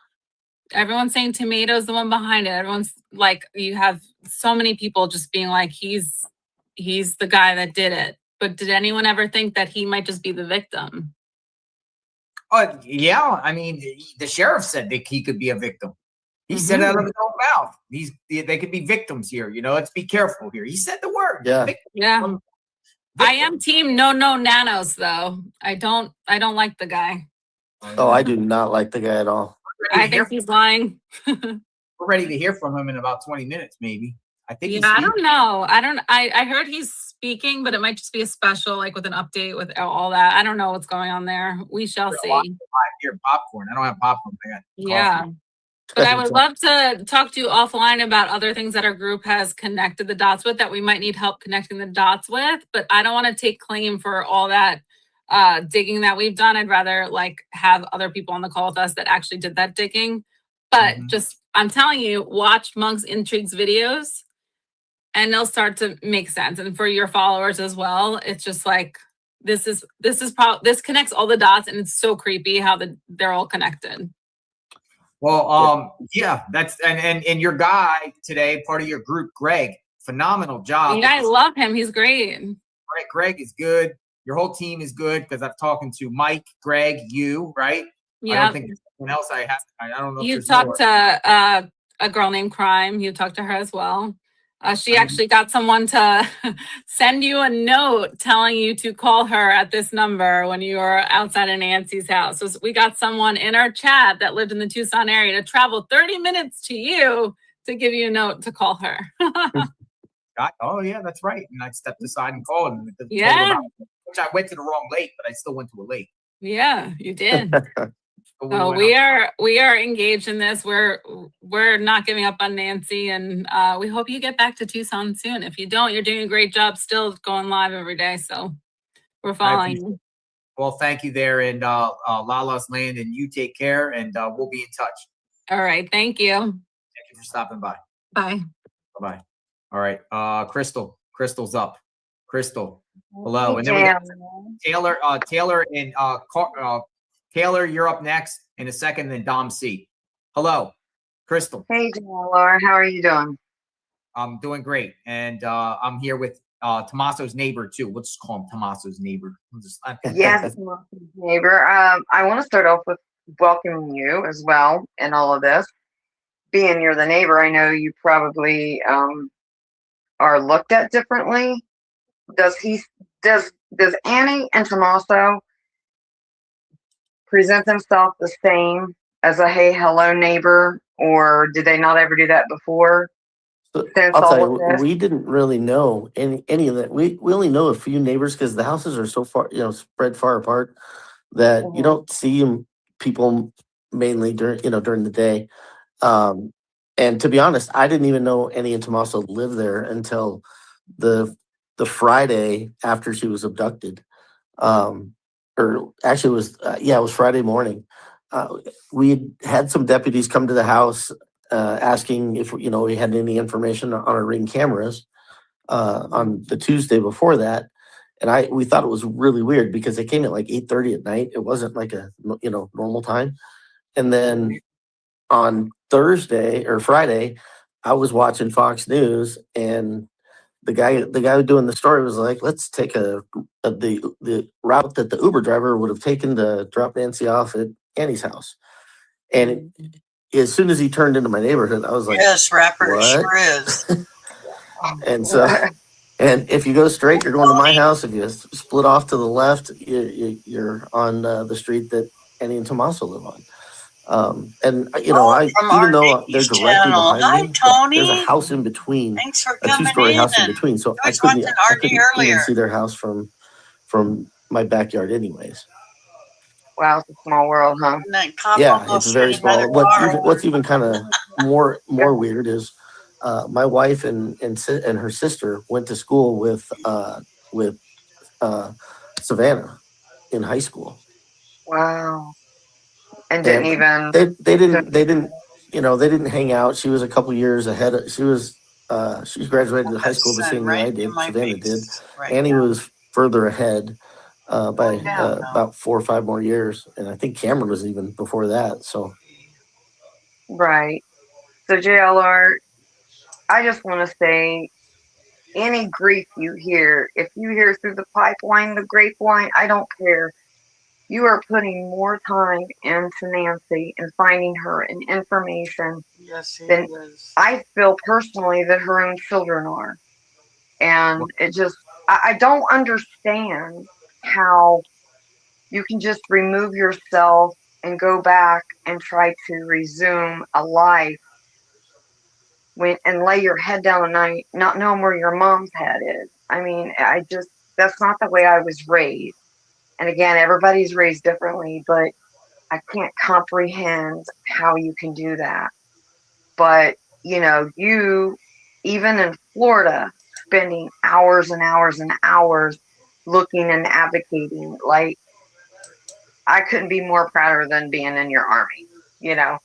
Everyone's saying Tomato's the one behind it. Everyone's like, you have so many people just being like, he's the guy that did it. But did anyone ever think that he might just be the victim? Yeah. I mean, the sheriff said that he could be a victim. He said out of his own mouth. They could be victims here. Let's be careful here. He said the word. Yeah. Yeah. I am team no nanos though. I don't like the guy. Oh, I do not like the guy at all. I think he's lying. We're ready to hear from him in about 20 minutes, maybe. I think. I don't know. I heard he's speaking, but it might just be a special, like with an update with all that. I don't know what's going on there. We shall see. I hear popcorn. I don't have popcorn. Yeah. But I would love to talk to you offline about other things that our group has connected the dots with that we might need help connecting the dots with. But I don't want to take claim for all that digging that we've done. I'd rather have other people on the call with us that actually did that digging. But I'm telling you, watch Monk's Intrigues videos and they'll start to make sense. And for your followers as well, it's just like, this connects all the dots, and it's so creepy how they're all connected. Well, yeah, that's and your guy today, part of your group, Greg, phenomenal job. Yeah, I love him. He's great. Right, Greg is good. Your whole team is good, because I'm talking to Mike, Greg, you, right? Yeah. I don't think there's someone else I don't know. You talked to a girl named Crime. You talked to her as well. She actually got someone to send you a note telling you to call her at this number when you were outside of Nancy's house. So we got someone in our chat that lived in the Tucson area to travel 30 minutes to you to give you a note to call her. Oh, yeah, that's right. And I stepped aside and called him. Yeah. Which I went to the wrong lake, but I still went to a lake. Yeah, you did. So we are engaged in this. We're not giving up on Nancy, and we hope you get back to Tucson soon. If you don't, you're doing a great job still going live every day. So we're following you. Well, thank you there, and Lala's Land, and you take care, and we'll be in touch. All right. Thank you. Thank you for stopping by. Bye. Bye-bye. All right. Crystal's up. Crystal, hello. And then we got Taylor, and Taylor, you're up next in a second, then Dom C. Hello, Crystal. Hey, JLR, how are you doing? I'm doing great. And I'm here with Tommaso's neighbor, too. We'll just call him Tommaso's neighbor. Yes, Tommaso's neighbor. I want to start off with welcoming you as well in all of this. Being you're the neighbor, I know you probably are looked at differently. Does Annie and Tommaso present themselves the same as a hey, hello neighbor, or did they not ever do that before? I'll tell you, we didn't really know any of that. We only know a few neighbors because the houses are so far, spread far apart. that you don't see people mainly during the day. Um, and to be honest, I didn't even know Annie and Tommaso lived there until the Friday after she was abducted. Or actually, it was Friday morning. We had some deputies come to the house asking if we had any information on our Ring cameras on the Tuesday before that. And we thought it was really weird because they came at like 8:30 at night. It wasn't like a normal time. And then on Thursday or Friday, I was watching Fox News, and the guy doing the story was like, "Let's take the route that the Uber driver would have taken to drop Nancy off at Annie's house." And as soon as he turned into my neighborhood, I was like, Yes, rapper, it "What?" sure is. And so, and if you go straight, you're going to my house. If you split off to the left, you're on the street that Annie and Tommaso live on. And From even our though they're news directly channel. behind Hi, me, there's a Tony. house in between, Thanks for a coming two-story in. house in between. So I was watching I RD couldn't earlier. even see their house from my backyard, anyways. Wow, it's a small world, huh? And that cop Yeah, it's almost very hit another small. car. What's even kind of more weird is my wife and her sister went to school with Savannah in high school. Wow. And didn't And even. they didn't hang out. She was a couple years ahead. She graduated high That school the sun same year I right in did. my Savannah did. face right Annie now. was further ahead by Down now. about 4 or 5 more years, and I think Cameron was even before that. So Right. So JLR, I just want to say, any grief you hear, if you hear through the pipeline, the grapevine, I don't care. You are putting more time into Nancy and finding her and information Yes, he than is. I feel personally that her own children are. And it just, I don't understand how you can just remove yourself and go back and try to resume a life and lay your head down at night, not knowing where your mom's head is. I mean, that's not the way I was raised. And again, everybody's raised differently, but I can't comprehend how you can do that. But, you, even in Florida, spending hours and hours and hours looking and advocating, like, I couldn't be more prouder than being in your army, you know.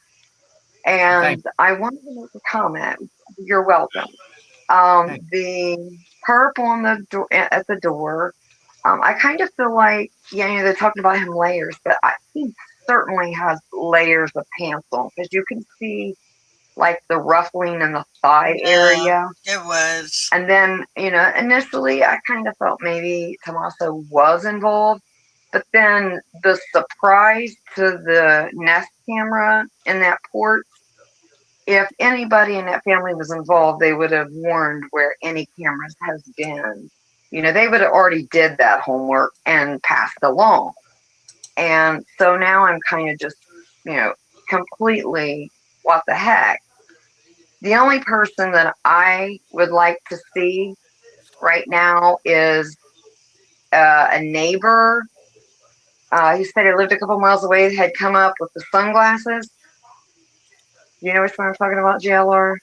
And I wanted to make a comment. You're welcome. The perp on the door at the door. I kind of feel like, they talked about him layers, but he certainly has layers of pants on because you can see like the ruffling in the thigh area. It was. And then, initially I kind of felt maybe Tommaso was involved, but then the surprise to the Nest camera in that porch, if anybody in that family was involved, they would have warned where any cameras has been. They would have already did that homework and passed along. And so now I'm kind of just, completely, what the heck? The only person that I would like to see right now is a neighbor. He said he lived a couple miles away, had come up with the sunglasses. You know which one I'm talking about, JLR?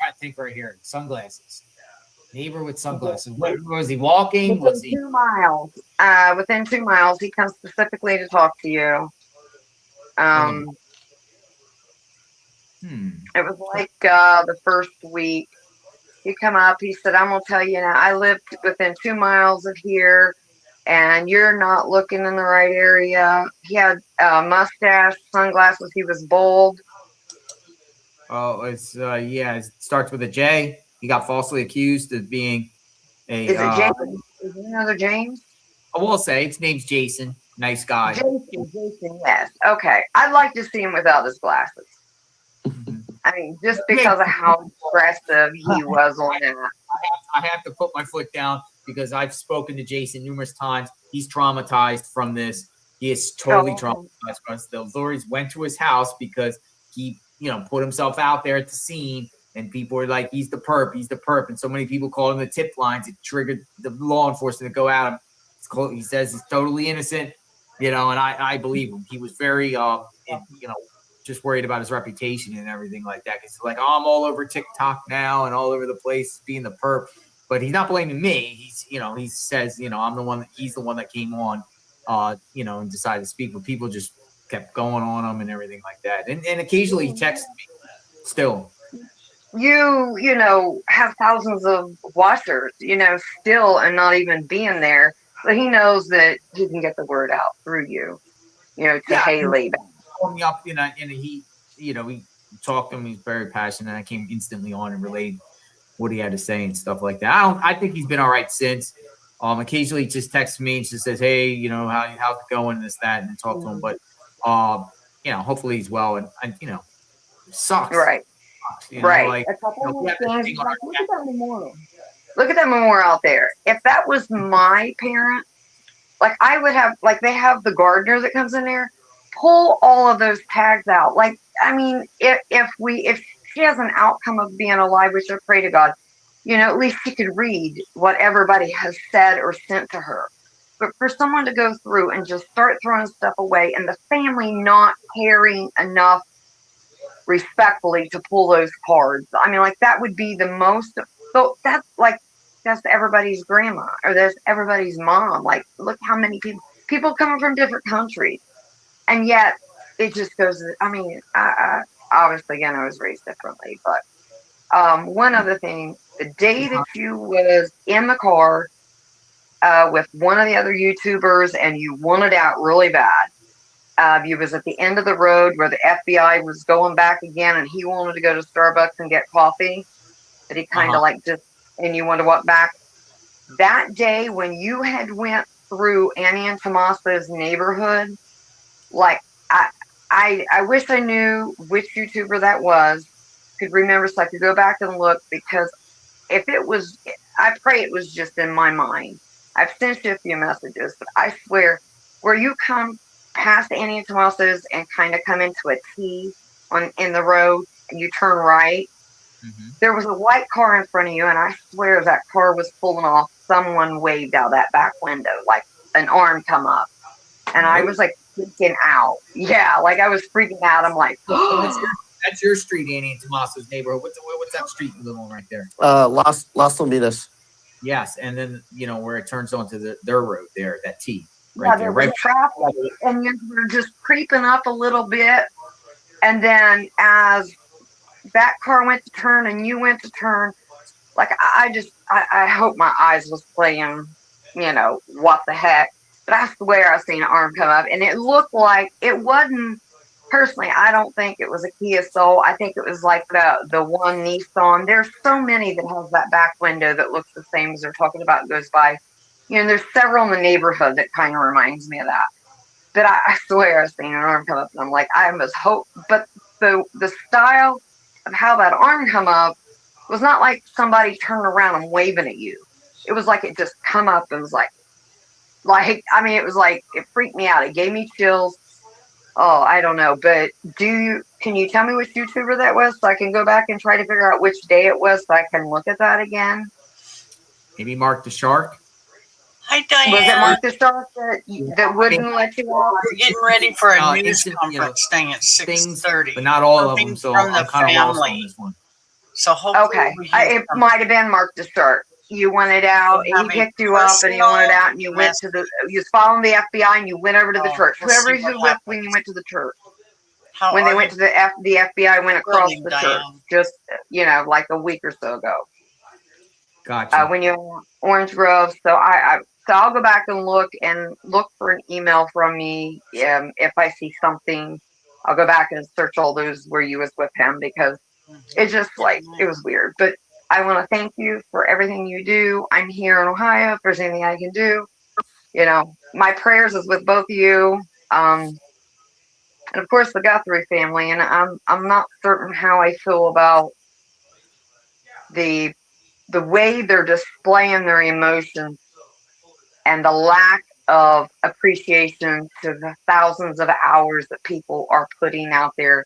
I think right here, sunglasses. Neighbor with sunglasses. Was he walking? Within 2 miles. Within 2 miles, he comes specifically to talk to you. It was like the first week. He come up. He said, "I'm gonna tell you now. I lived within 2 miles of here, and you're not looking in the right area." He had a mustache, sunglasses. He was bald. Oh, it's it starts with a J. He got falsely accused of being a. Is it James? Is it another James? I will say his name's Jason. Nice guy. Jason, yes. Okay. I'd like to see him without his glasses. I mean, just because of how aggressive he was on that. I have to put my foot down because I've spoken to Jason numerous times. He's traumatized from this. He is totally traumatized from this. The authorities went to his house because he, put himself out there at the scene, and people were like, "He's the perp, he's the perp." And so many people called him the tip lines. It triggered the law enforcement to go at him. He says he's totally innocent. you know, and I believe him. He was very, just worried about his reputation and everything like that. Cause he's like, oh, I'm all over TikTok now and all over the place being the perp, but he's not blaming me. He says, he's the one that came on, and decided to speak, but people just kept going on him and everything like that. And occasionally he texts me still. You have thousands of watchers, still and not even being there, but he knows that he can get the word out through you, to Haley. He called me up, and we talked to him. He's very passionate. I came instantly on and relayed what he had to say and stuff like that. I think he's been all right since. Occasionally he just texts me and just says, hey, how's it going, this, that, and talk to him. But, hopefully he's well. And it sucks. Right. Right. A couple of things. Like, look at that memorial. Look at that memorial out there. If that was my parent, like I would have, like they have the gardener that comes in there, pull all of those tags out. Like, I mean, if she has an outcome of being alive, which I pray to God, at least she could read what everybody has said or sent to her. But for someone to go through and just start throwing stuff away and the family not caring enough respectfully to pull those cards. I mean, like that would be the most, so that's everybody's grandma or that's everybody's mom. Like, look how many people coming from different countries. And yet it just goes, I mean, I obviously, again, I was raised differently, but one other thing, the day that you was in the car with one of the other YouTubers and you wanted out really bad, you was at the end of the road where the FBI was going back again and he wanted to go to Starbucks and get coffee, but he kind of and you wanted to walk back. That day when you had went through Annie and Tommaso's neighborhood, like I wish I knew which YouTuber that was, could remember so I could go back and look, because if it was, I pray it was just in my mind. I've sent you a few messages, but I swear, where you come past Annie and Tommaso's and kind of come into a T in the road and you turn right, there was a white car in front of you, and I swear that car was pulling off. Someone waved out that back window, like an arm come up, and I was like freaking out. Yeah, like I was freaking out. I'm like, that's your street, Annie and Tommaso's neighborhood. What's that street you live on right there? Las Lomitas. Yes, and then where it turns onto their road there, that T. Right there was traffic, and you were just creeping up a little bit, and then as that car went to turn and you went to turn, like I hope my eyes was playing, what the heck. But I swear I seen an arm come up, and it looked like it wasn't. Personally, I don't think it was a Kia Soul. I think it was like the one Nissan. There's so many that has that back window that looks the same as they're talking about, goes by. There's several in the neighborhood that kind of reminds me of that. But I swear I've seen an arm come up, and I'm like, I must hope. But the style of how that arm come up was not like somebody turned around and waving at you. It was like it just come up and was like, I mean, it was like, it freaked me out. It gave me chills. Oh, I don't know. But can you tell me which YouTuber that was so I can go back and try to figure out which day it was so I can look at that again? Maybe Mark the Shark? Hi, Diane. Was it Mark the Shark that wouldn't let you out? We're getting ready for a news conference thing at 6:30. But not all of them, so I'm kind of lost on this one. So hopefully it might have been Mark the Shark. You wanted out, and he picked you up, and you wanted out, and you went to you was following the FBI, and you went over to the church. Whoever you were with when you went to the church. When they went to the FBI went across the church, just like a week or so ago. Gotcha. When you're in Orange Grove, so I'll go back and look for an email from me. If I see something, I'll go back and search all those where you was with him, because it's just like it was weird. But I want to thank you for everything you do. I'm here in Ohio. If there's anything I can do, my prayers is with both of you. And of course the Guthrie family. And I'm not certain how I feel about the way they're displaying their emotions and the lack of appreciation to the thousands of hours that people are putting out there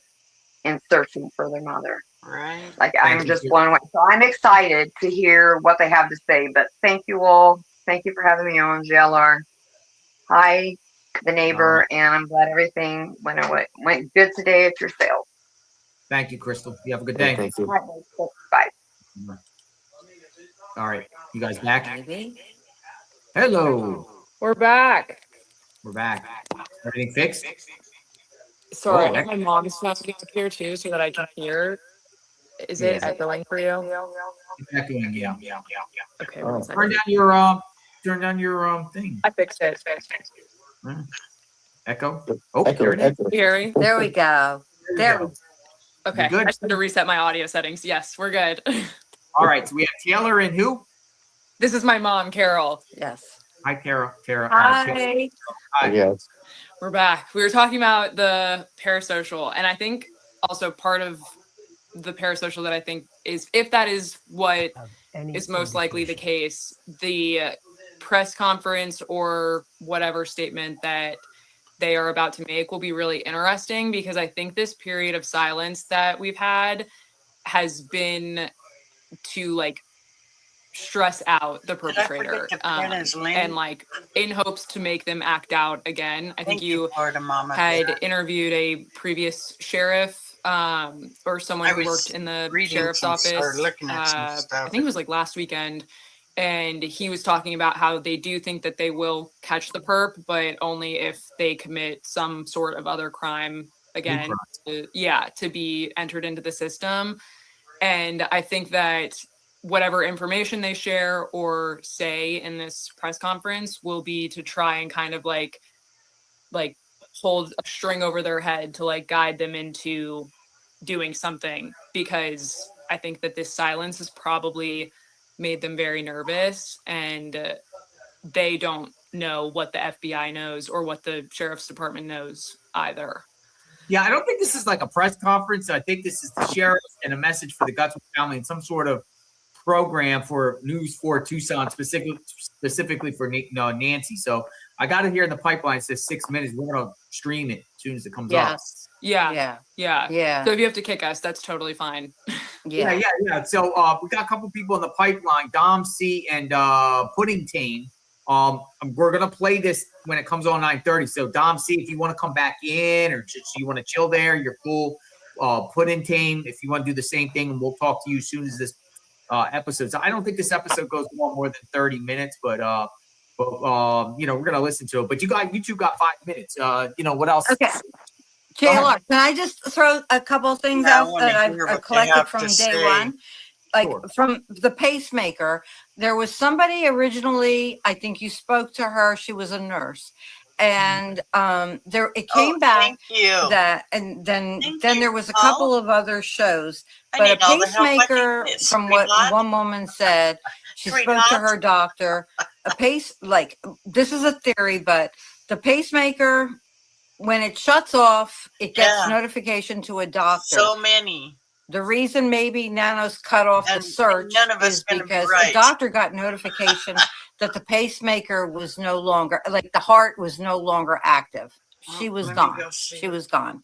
in searching for their mother. Right. Like I'm just blown away. So I'm excited to hear what they have to say. But thank you all. Thank you for having me on, JLR. Hi, the neighbor, and I'm glad everything went good today at your sale. Thank you, Crystal. You have a good Okay, day. thank you. Bye. All right, you guys back? Maybe. Hello, We're back. we're back. Everything fixed? Sorry, Oh, I have my mom's phone up here too so that I can hear. Is it echoing for you? It's echoing. Yeah. Okay, Oh. one second. Turn down your thing. I fixed it. Echo. Oh, Echo, there it is. echo. You hear me? There we go. There we There. go. Okay. You're good. I just had to reset my audio settings. Yes, we're good. All right, so we have Taylor and who? This is my mom, Carol. Yes. Hi, Tara. Taylor. Hi. Hi. Yes. We're back. We were talking about the parasocial, and I think also part of the parasocial that I think is, if that is what is most likely the case, the press conference or whatever statement that they are about to make will be really interesting, because I think this period of silence that we've had has been to like stress out the Did I forget perpetrator, to print his link? and like in hopes to make them act out again. I think you Florida Mama had Bear. interviewed a previous sheriff, or someone I who was worked in the reading sheriff's some- or office. looking at some I stuff. think it was like last weekend, and he was talking about how they do think that they will catch the perp, but only if they commit some sort of other crime again. To be entered into the system. And I think that whatever information they share or say in this press conference will be to try and kind of like hold a string over their head to like guide them into doing something, because I think that this silence has probably made them very nervous, and they don't know what the FBI knows or what the sheriff's department knows either. Yeah, I don't think this is like a press conference. I think this is the sheriff and a message for the Gutsman family and some sort of program for News 4 Tucson, specifically for Nancy. So I got it here in the pipeline. It says 6 minutes. We're going to stream it as soon as it comes up. Yeah. Yeah. So if you have to kick us, that's totally fine. Yeah. So we got a couple people in the pipeline, Dom C and Puddingtane. We're gonna play this when it comes on 9:30. So Dom C, if you want to come back in or just you want to chill there, you're cool. Puddingtane, if you want to do the same thing, and we'll talk to you as soon as this episode. So I don't think this episode goes on more than 30 minutes, but we're gonna listen to it. But you two got 5 minutes. What else? Okay. JLR, can I just throw a couple of things out that I've collected from day one? Like from the pacemaker, there was somebody originally, I think you spoke to her, she was a nurse. And it came back that, and then there was a couple of other shows, but a pacemaker, from what one woman said, she spoke to her doctor, this is a theory, but the pacemaker, when it shuts off, it gets notification to a doctor. So many. The reason maybe Nano's cut off the search is because the doctor got notification that the pacemaker was no longer, like the heart was no longer active. She was gone. She was gone.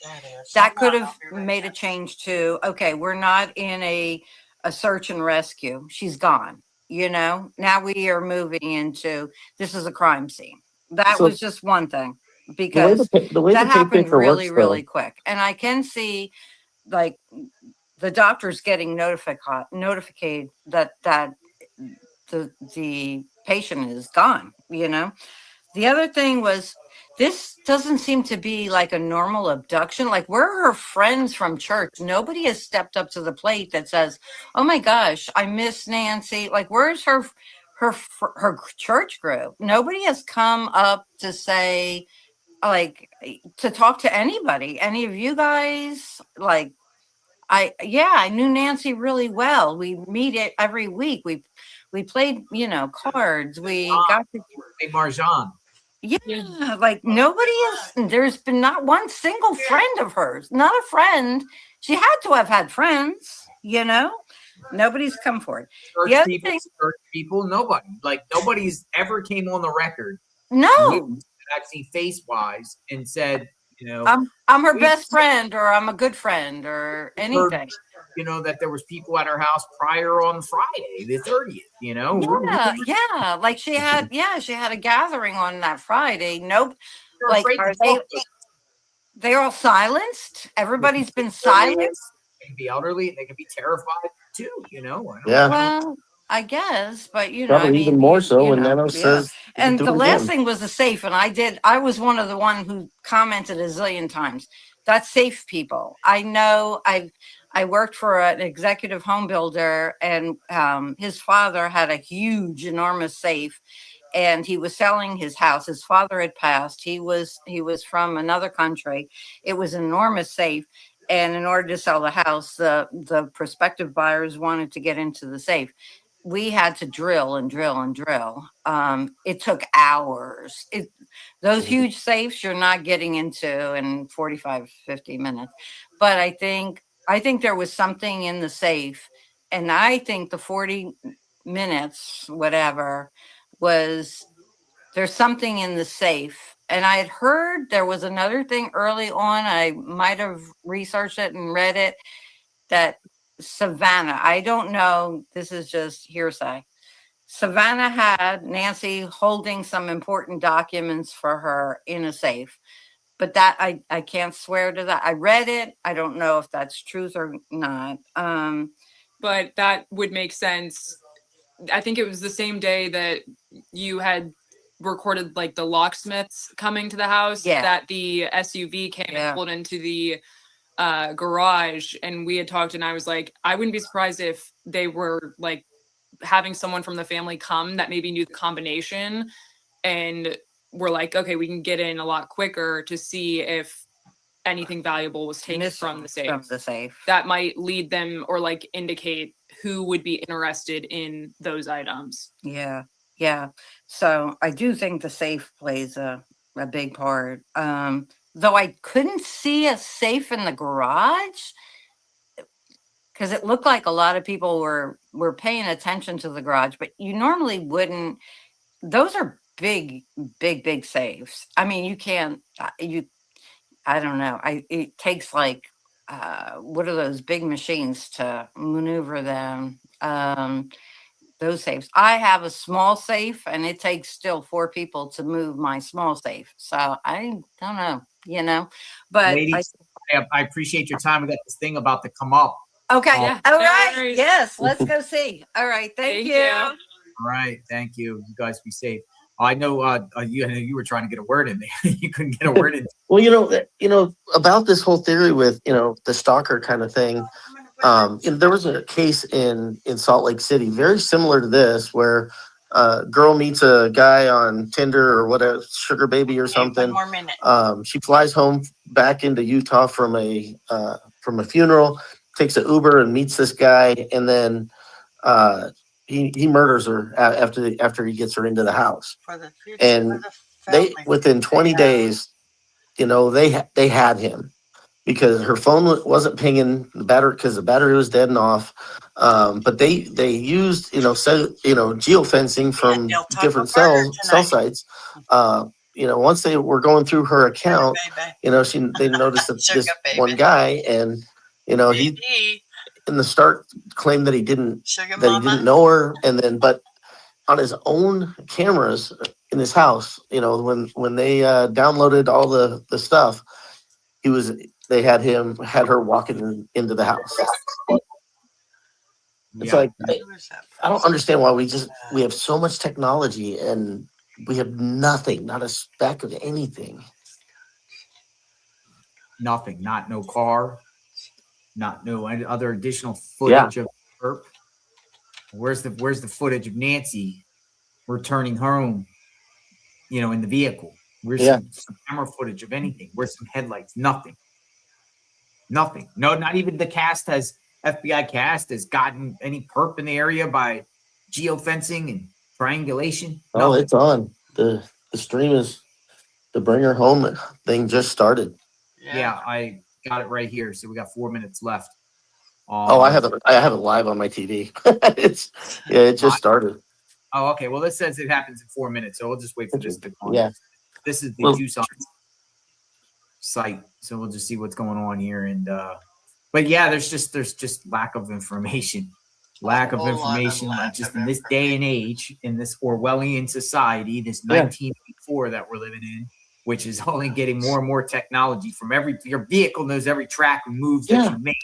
That could have made a change to, okay, we're not in a search and rescue. She's gone. Now we are moving into, this is a crime scene. That was just one thing, because that happened really, really quick. And I can see like the doctor's getting notified that the patient is gone. The other thing was, this doesn't seem to be like a normal abduction. Like, where are her friends from church? Nobody has stepped up to the plate that says, oh my gosh, I miss Nancy. Like, where's her church group? Nobody has come up to say, like, to talk to anybody. Any of you guys? Like, I knew Nancy really well. We meet it every week. We played, cards. We got to play Marjan. Yeah, like there's been not one single friend of hers, not a friend. She had to have had friends, Nobody's come forward. Church people, nobody. Like, nobody's ever came on the record. No. I've seen face-wise and said, I'm her best friend, or I'm a good friend, or anything. That there was people at her house prior on Friday, the 30th, Yeah. Like she had a gathering on that Friday. Nope. They're Like, afraid are to talk to us. they're all silenced? Everybody's been They're silenced? They can be elderly and they can be terrified too, you know? I don't Yeah. know. Well, I guess, but I Probably mean, even more so when know, Nano says we can And do the it last again. thing was the safe, and I was one of the one who commented a zillion times. That's safe, people. I know. I worked for an executive home builder, and his father had a huge, enormous safe, and he was selling his house. His father had passed. He was from another country. It was an enormous safe. And in order to sell the house, the prospective buyers wanted to get into the safe. We had to drill and drill and drill. It took hours. Those huge safes you're not getting into in 45, 50 minutes. But I think there was something in the safe. And I think the 40 minutes, whatever, was there's something in the safe. And I had heard there was another thing early on. I might have researched it and read it that Savannah, I don't know, this is just hearsay. Savannah had Nancy holding some important documents for her in a safe. But that I can't swear to that. I read it. I don't know if that's truth or not. But that would make sense. I think it was the same day that you had recorded like the locksmiths coming to the house, that the SUV came and pulled into the garage, and we had talked, and I was like, I wouldn't be surprised if they were like having someone from the family come that maybe knew the combination, and we're like, okay, we can get in a lot quicker to see if anything valuable was taken from the safe. That might lead them or like indicate who would be interested in those items. Yeah. So I do think the safe plays a big part. Though I couldn't see a safe in the garage because it looked like a lot of people were paying attention to the garage, but you normally wouldn't. Those are big safes. I mean, you can't. I don't know. It takes like what are those big machines to maneuver them? Those safes. I have a small safe, and it takes still 4 people to move my small safe. So I don't know, but Ladies, I appreciate your time. We got this thing about to come up. Okay. Yeah. All right. Yes. Let's go see. All right. Thank you. All right. Thank you. You guys be safe. I know you were trying to get a word in there. You couldn't get a word in. Well, about this whole theory with, the stalker kind of thing. There was a case in Salt Lake City, very similar to this, where a girl meets a guy on Tinder or whatever, sugar baby or something. 1 more minute. She flies home back into Utah from a funeral, takes an Uber and meets this guy, and then he murders her after he gets her into the house. For the future, And they within 20 days, they had him because her phone wasn't pinging the battery because the battery was dead and off. But they used geofencing from different cell sites. Once they were going through her account, they noticed that this one guy, and he in the start claimed that he didn't know her, and then but on his own cameras in his house, when they downloaded all the stuff, they had her walking into the house. It's like I don't understand why we have so much technology and we have nothing, not a speck of anything. Nothing, not no car, not no other additional footage of her. Where's the footage of Nancy returning home, in the vehicle? Where's some camera footage of anything? Where's some headlights? Nothing. No, not even the FBI cast has gotten any perp in the area by geofencing and triangulation. Oh, it's on. The stream is the bring her home thing just started. Yeah, I got it right here. So we got 4 minutes left. I have it live on my TV. It just started. Oh, okay. Well, this says it happens in 4 minutes, so we'll just wait for this to go on. Yeah. This is the Tucson site, so we'll just see what's going on here. And but yeah, there's just lack of information. Like just in this day and age, in this Orwellian society, this 1984 that we're living in, which is only getting more and more technology from your vehicle knows every track and moves that you make.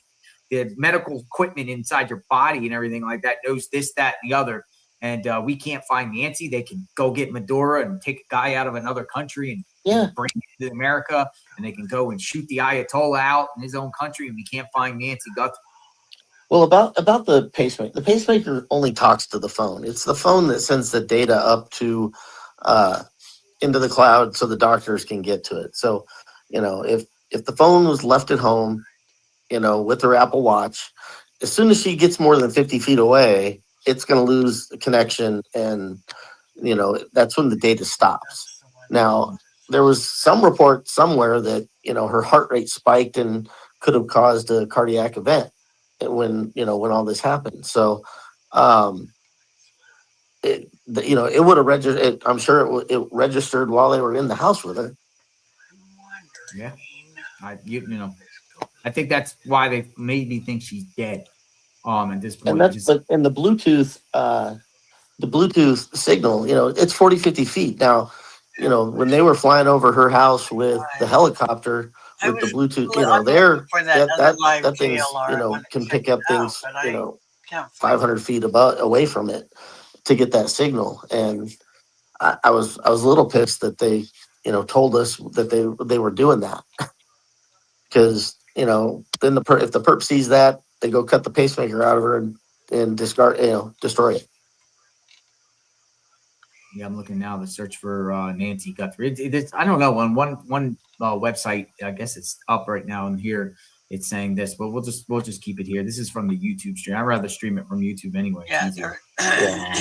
The medical equipment inside your body and everything like that knows this, that, and the other. And we can't find Nancy. They can go get Maduro and take a guy out of another country and bring him to America, and they can go and shoot the Ayatollah out in his own country, and we can't find Nancy Guthrie. Well, about the pacemaker only talks to the phone. It's the phone that sends the data up to into the cloud so the doctors can get to it. So, if the phone was left at home, with her Apple Watch, as soon as she gets more than 50 feet away, it's going to lose the connection, and that's when the data stops. Now, there was some report somewhere that her heart rate spiked and could have caused a cardiac event when all this happened. So it would have registered. I'm sure it registered while they were in the house with her. Yeah, I think that's why they made me think she's dead. At this point, And the Bluetooth signal, it's 40, 50 feet. Now, when they were flying over her house with the helicopter with the Bluetooth, that thing's, can pick up things, 500 feet away from it to get that signal. And I was a little pissed that they, told us that they were doing that, because then if the perp sees that, they go cut the pacemaker out of her and discard, destroy it. Yeah, I'm looking now to search for Nancy Guthrie. I don't know, on one website, I guess it's up right now, and here it's saying this, but we'll just keep it here. This is from the YouTube stream. I'd rather stream it from YouTube anyway. Yeah,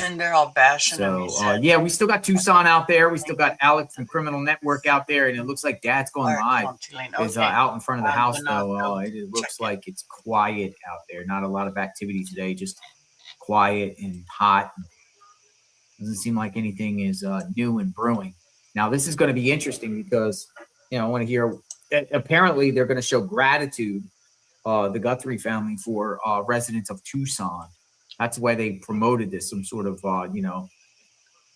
and they're all bashing them. Yeah, we still got Tucson out there. We still got Alex from Criminal Network out there, and it looks like Dad's going live. Is out in front of the house, though. It looks like it's quiet out there. Not a lot of activity today, just quiet and hot. Doesn't seem like anything is new and brewing. Now, this is going to be interesting because, I want to hear, apparently they're going to show gratitude, the Guthrie family, for residents of Tucson. That's why they promoted this, some sort of,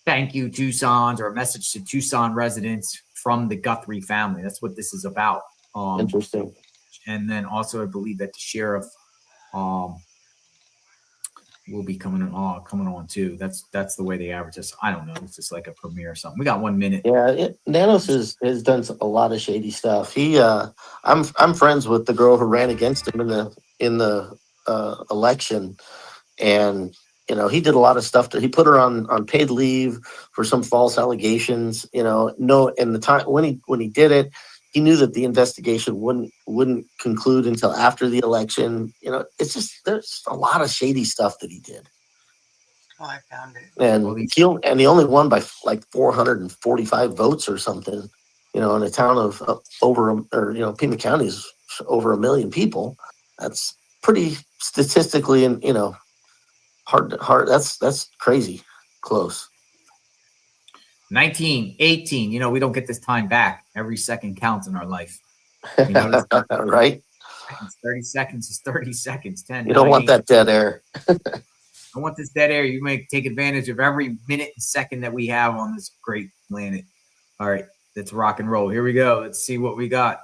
thank you, Tucson's, or a message to Tucson residents from the Guthrie family. That's what this is about. Interesting. And then also, I believe that the sheriff will be coming on too. That's the way they average this. I don't know. It's just like a premiere or something. We got 1 minute. Yeah, Nanos has done a lot of shady stuff. He, I'm friends with the girl who ran against him in the election, and he did a lot of stuff. He put her on paid leave for some false allegations. And the time when he did it, he knew that the investigation wouldn't conclude until after the election. It's just, there's a lot of shady stuff that he did. Oh, I found it. And he only won by like 445 votes or something. In a town of Pima County is over 1 million people. That's pretty statistically, and hard. That's crazy close. 19, 18. We don't get this time back. Every second counts in our life. Right? 30 seconds is 30 seconds. 10. You don't want that dead air. I want this dead air. You may take advantage of every minute and second that we have on this great planet. All right, let's rock and roll. Here we go. Let's see what we got.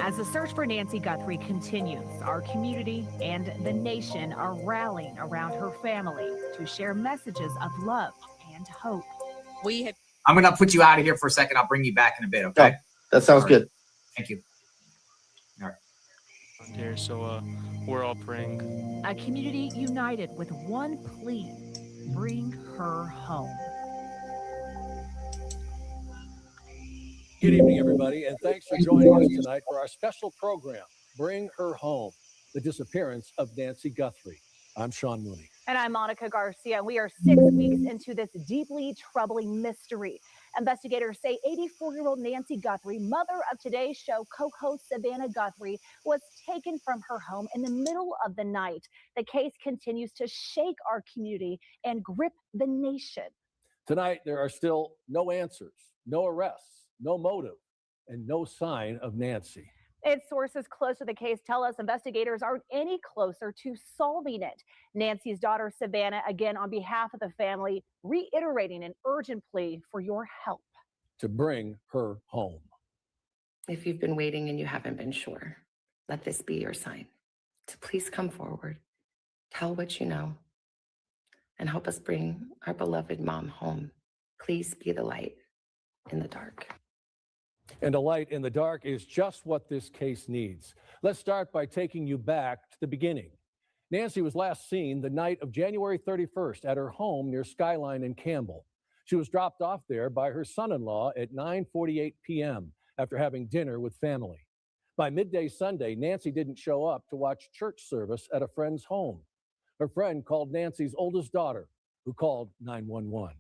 As the search for Nancy Guthrie continues, our community and the nation are rallying around her family to share messages of love and hope. I'm going to put you out of here for a second. I'll bring you back in a bit, okay? That sounds good. Thank you. All right. Here, so we're all praying. A community united with one plea: bring her home. Good evening, everybody, and thanks for joining us tonight for our special program, Bring Her Home, the disappearance of Nancy Guthrie. I'm Sean Mooney. And I'm Monica Garcia. We are 6 weeks into this deeply troubling mystery. Investigators say 84-year-old Nancy Guthrie, mother of today's show co-host Savannah Guthrie, was taken from her home in the middle of the night. The case continues to shake our community and grip the nation. Tonight, there are still no answers, no arrests, no motive, and no sign of Nancy. Its sources close to the case tell us investigators aren't any closer to solving it. Nancy's daughter, Savannah, again on behalf of the family, reiterating an urgent plea for your help. to bring her home. If you've been waiting and you haven't been sure, let this be your sign to please come forward, tell what you know, and help us bring our beloved mom home. Please be the light in the dark. And a light in the dark is just what this case needs. Let's start by taking you back to the beginning. Nancy was last seen the night of January 31st at her home near Skyline in Campbell. She was dropped off there by her son-in-law at 9:48 p.m. after having dinner with family. By midday Sunday, Nancy didn't show up to watch church service at a friend's home. Her friend called Nancy's oldest daughter, who called 911.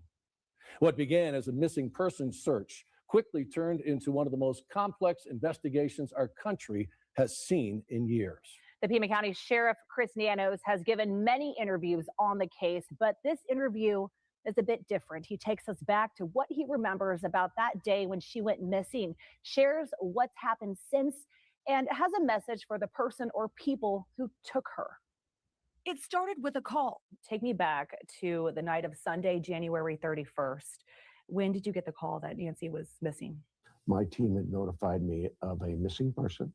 What began as a missing persons search quickly turned into one of the most complex investigations our country has seen in years. The Pima County Sheriff Chris Nanos has given many interviews on the case, but this interview is a bit different. He takes us back to what he remembers about that day when she went missing, shares what's happened since, and has a message for the person or people who took her. It started with a call. Take me back to the night of Sunday, January 31st. When did you get the call that Nancy was missing? My team had notified me of a missing person.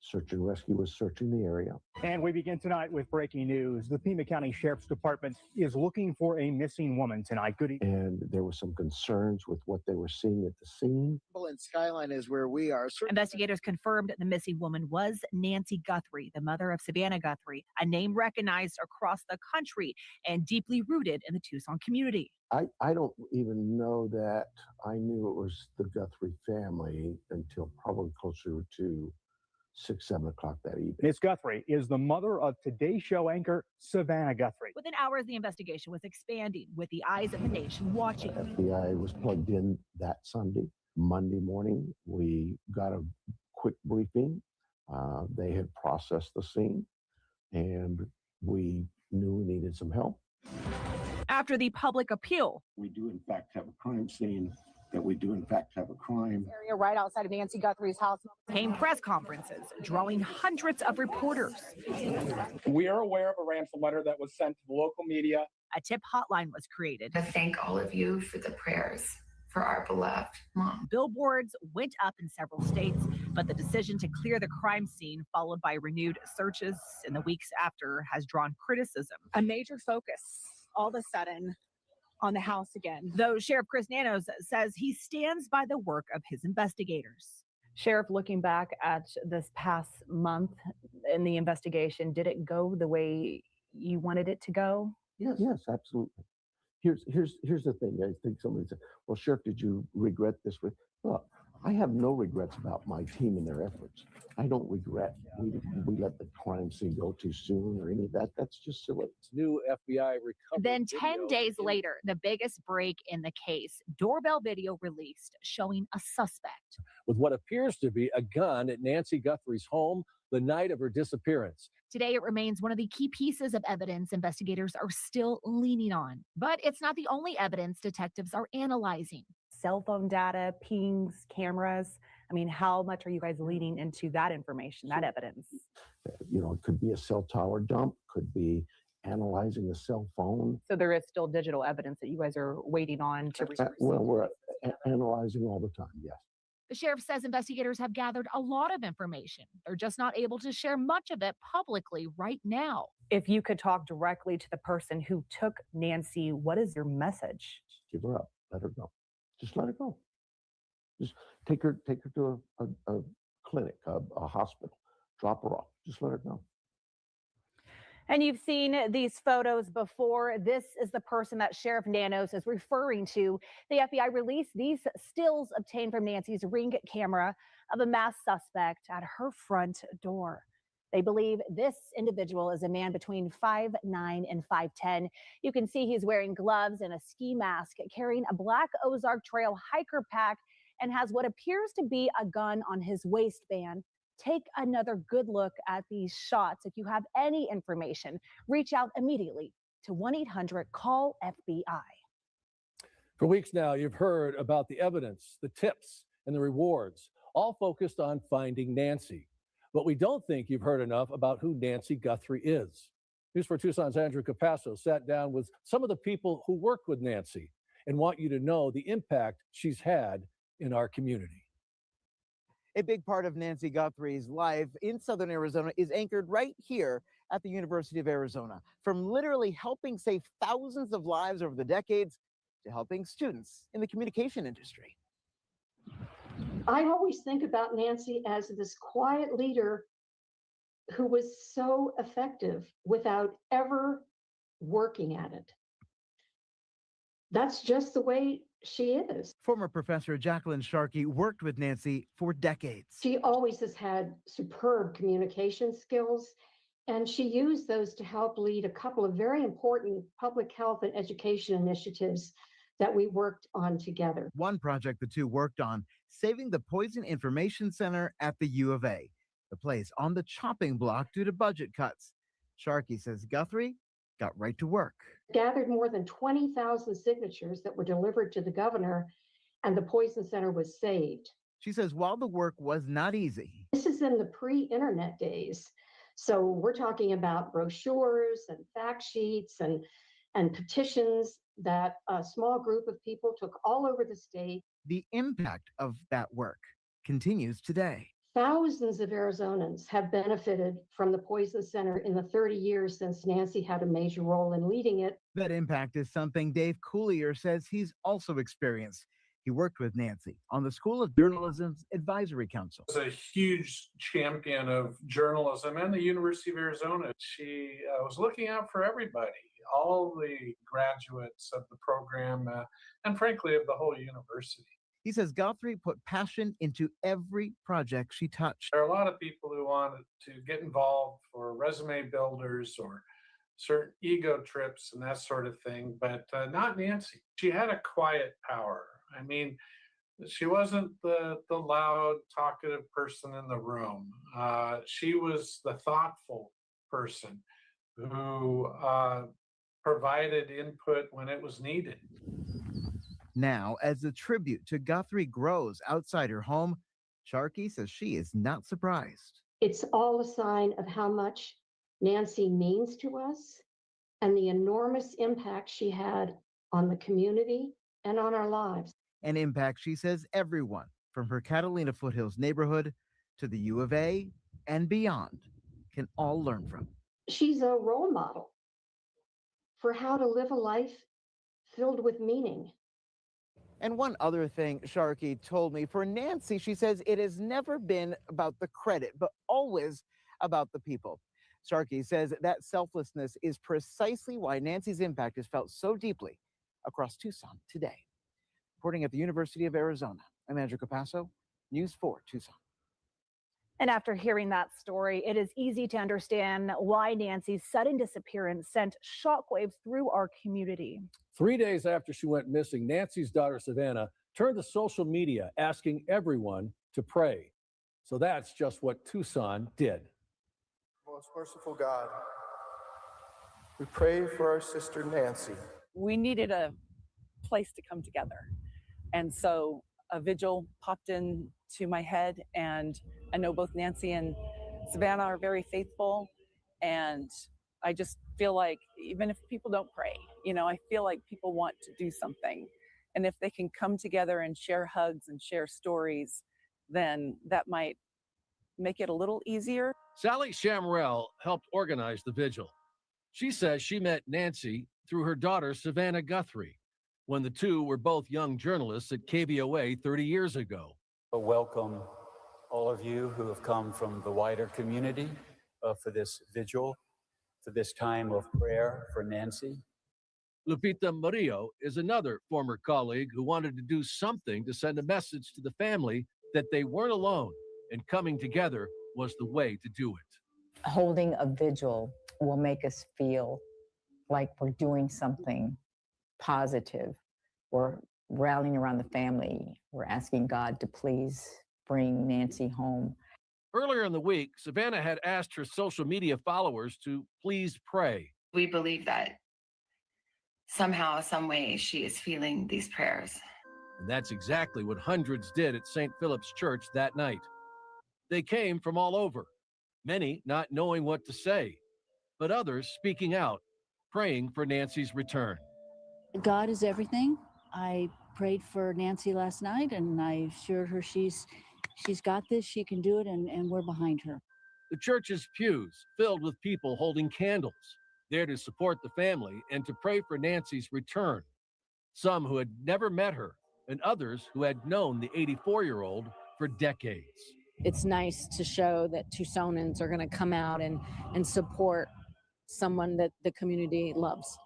Search and rescue was searching the area. And we begin tonight with breaking news. The Pima County Sheriff's Department is looking for a missing woman tonight. Good evening. And there were some concerns with what they were seeing at the scene. And Skyline is where we are. Investigators confirmed the missing woman was Nancy Guthrie, the mother of Savannah Guthrie, a name recognized across the country and deeply rooted in the Tucson community. I don't even know that I knew it was the Guthrie family until probably closer to 6, 7 o'clock that evening. Miss Guthrie is the mother of Today Show anchor Savannah Guthrie. Within hours, the investigation was expanding with the eyes of the nation watching. FBI was plugged in that Sunday. Monday morning, we got a quick briefing. They had processed the scene, and we knew we needed some help. After the public appeal, We do, in fact, have a crime scene, that we do, in fact, have a crime. area right outside of Nancy Guthrie's house, came press conferences, drawing hundreds of reporters. We are aware of a ransom letter that was sent to the local media. A tip hotline was created. I thank all of you for the prayers for our beloved mom. Billboards went up in several states, but the decision to clear the crime scene, followed by renewed searches in the weeks after, has drawn criticism. A major focus all of a sudden on the house again. Though Sheriff Chris Nanos says he stands by the work of his investigators. Sheriff, looking back at this past month in the investigation, did it go the way you wanted it to go? Yes, absolutely. Here's the thing. I think somebody said, well, Sheriff, did you regret this? Look, I have no regrets about my team and their efforts. I don't regret we let the crime scene go too soon or any of that. That's just silly. New FBI recovery. Then 10 days later, the biggest break in the case, doorbell video released showing a suspect. With what appears to be a gun at Nancy Guthrie's home the night of her disappearance. Today, it remains one of the key pieces of evidence investigators are still leaning on. But it's not the only evidence detectives are analyzing. Cell phone data, pings, cameras. I mean, how much are you guys leaning into that information, that evidence? You know, it could be a cell tower dump, could be analyzing a cell phone. So there is still digital evidence that you guys are waiting on to receive. Well, we're analyzing all the time, yes. The sheriff says investigators have gathered a lot of information. They're just not able to share much of it publicly right now. If you could talk directly to the person who took Nancy, what is your message? Give her up. Let her go. Just let her go. Just take her to a clinic, a hospital. Drop her off. Just let her go. And you've seen these photos before. This is the person that Sheriff Nanos is referring to. The FBI released these stills obtained from Nancy's Ring camera of a masked suspect at her front door. They believe this individual is a man between 5'9" and 5'10". You can see he's wearing gloves and a ski mask, carrying a black Ozark Trail hiker pack, and has what appears to be a gun on his waistband. Take another good look at these shots. If you have any information, reach out immediately to 1-800-CALL-FBI. For weeks now, you've heard about the evidence, the tips, and the rewards, all focused on finding Nancy. But we don't think you've heard enough about who Nancy Guthrie is. News for Tucson's Andrew Capasso sat down with some of the people who worked with Nancy and want you to know the impact she's had in our community. A big part of Nancy Guthrie's life in Southern Arizona is anchored right here at the University of Arizona. From literally helping save thousands of lives over the decades to helping students in the communication industry. I always think about Nancy as this quiet leader who was so effective without ever working at it. That's just the way she is. Former Professor Jacqueline Sharkey worked with Nancy for decades. She always has had superb communication skills, and she used those to help lead a couple of very important public health and education initiatives that we worked on together. One project the two worked on, saving the Poison Information Center at the U of A, the place on the chopping block due to budget cuts. Sharkey says Guthrie got right to work. Gathered more than 20,000 signatures that were delivered to the governor, and the Poison Center was saved. She says while the work was not easy, this is in the pre-internet days. So we're talking about brochures and fact sheets and petitions that a small group of people took all over the state. The impact of that work continues today. Thousands of Arizonans have benefited from the Poison Center in the 30 years since Nancy had a major role in leading it. That impact is something Dave Coulier says he's also experienced. He worked with Nancy on the School of Journalism's Advisory Council. Was a huge champion of journalism and the University of Arizona. She was looking out for everybody, all the graduates of the program, and frankly, of the whole university. He says Guthrie put passion into every project she touched. There are a lot of people who wanted to get involved for resume builders or certain ego trips and that sort of thing, but not Nancy. She had a quiet power. I mean, she wasn't the loud, talkative person in the room. She was the thoughtful person who provided input when it was needed. Now, as the tribute to Guthrie grows outside her home, Sharkey says she is not surprised. It's all a sign of how much Nancy means to us and the enormous impact she had on the community and on our lives. An impact she says everyone from her Catalina Foothills neighborhood to the U of A and beyond can all learn from. She's a role model for how to live a life filled with meaning. And one other thing Sharkey told me, for Nancy, she says it has never been about the credit, but always about the people. Sharkey says that selflessness is precisely why Nancy's impact is felt so deeply across Tucson today. Reporting at the University of Arizona, I'm Andrew Capasso, News 4 Tucson. And after hearing that story, it is easy to understand why Nancy's sudden disappearance sent shockwaves through our community. 3 days after she went missing, Nancy's daughter, Savannah, turned to social media asking everyone to pray. So that's just what Tucson did. Most merciful God, we pray for our sister Nancy. We needed a place to come together. And so a vigil popped into my head, and I know both Nancy and Savannah are very faithful, and I just feel like even if people don't pray, I feel like people want to do something. And if they can come together and share hugs and share stories, then that might make it a little easier. Sally Shamrell helped organize the vigil. She says she met Nancy through her daughter, Savannah Guthrie, when the two were both young journalists at KVOA 30 years ago. Welcome all of you who have come from the wider community for this vigil, for this time of prayer for Nancy. Lupita Murillo is another former colleague who wanted to do something to send a message to the family that they weren't alone, and coming together was the way to do it. Holding a vigil will make us feel like we're doing something positive. We're rallying around the family. We're asking God to please bring Nancy home. Earlier in the week, Savannah had asked her social media followers to please pray. We believe that somehow, some way, she is feeling these prayers. And that's exactly what hundreds did at St. Philip's Church that night. They came from all over, many not knowing what to say, but others speaking out, praying for Nancy's return. God is everything. I prayed for Nancy last night, and I assured her she's got this, she can do it, and we're behind her. The church's pews filled with people holding candles, there to support the family and to pray for Nancy's return. Some who had never met her, and others who had known the 84-year-old for decades. It's nice to show that Tucsonans are going to come out and support someone that the community loves.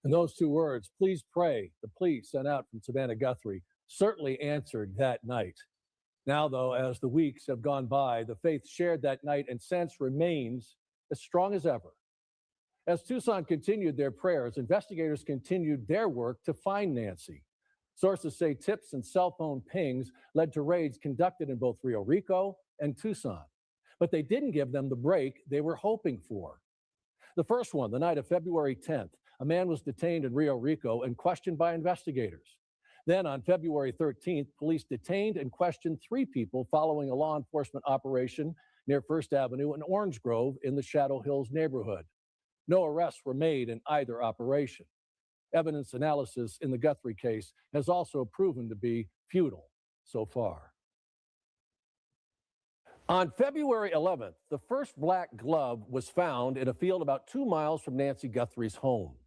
And those two words, please pray, the plea sent out from Savannah Guthrie, certainly answered that night. Now, though, as the weeks have gone by, the faith shared that night and since remains as strong as ever. As Tucson continued their prayers, investigators continued their work to find Nancy. Sources say tips and cell phone pings led to raids conducted in both Rio Rico and Tucson, but they didn't give them the break they were hoping for. The first one, the night of February 10th, a man was detained in Rio Rico and questioned by investigators. Then on February 13th, police detained and questioned 3 people following a law enforcement operation near First Avenue and Orange Grove in the Shadow Hills neighborhood. No arrests were made in either operation. Evidence analysis in the Guthrie case has also proven to be futile so far. On February 11th, the first black glove was found in a field about 2 miles from Nancy Guthrie's home.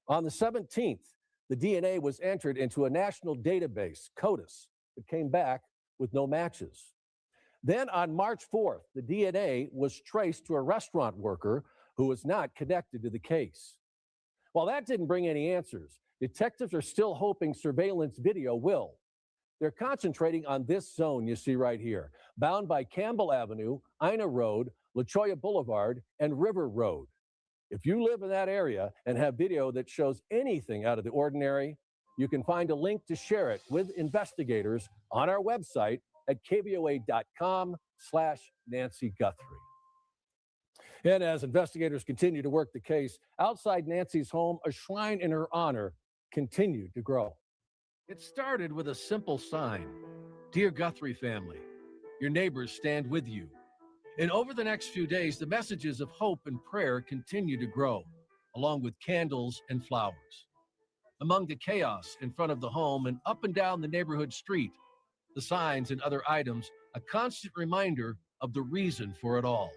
On the 17th, the DNA was entered into a national database, CODIS, that came back with no matches. Then on March 4th, the DNA was traced to a restaurant worker who was not connected to the case. While that didn't bring any answers, detectives are still hoping surveillance video will. They're concentrating on this zone you see right here, bound by Campbell Avenue, Ina Road, La Cholla Boulevard, and River Road. If you live in that area and have video that shows anything out of the ordinary, you can find a link to share it with investigators on our website at kvoa.com/Nancy Guthrie. And as investigators continue to work the case, outside Nancy's home, a shrine in her honor continued to grow. It started with a simple sign, "Dear Guthrie family, your neighbors stand with you." And over the next few days, the messages of hope and prayer continue to grow, along with candles and flowers. Among the chaos in front of the home and up and down the neighborhood street, the signs and other items, a constant reminder of the reason for it all.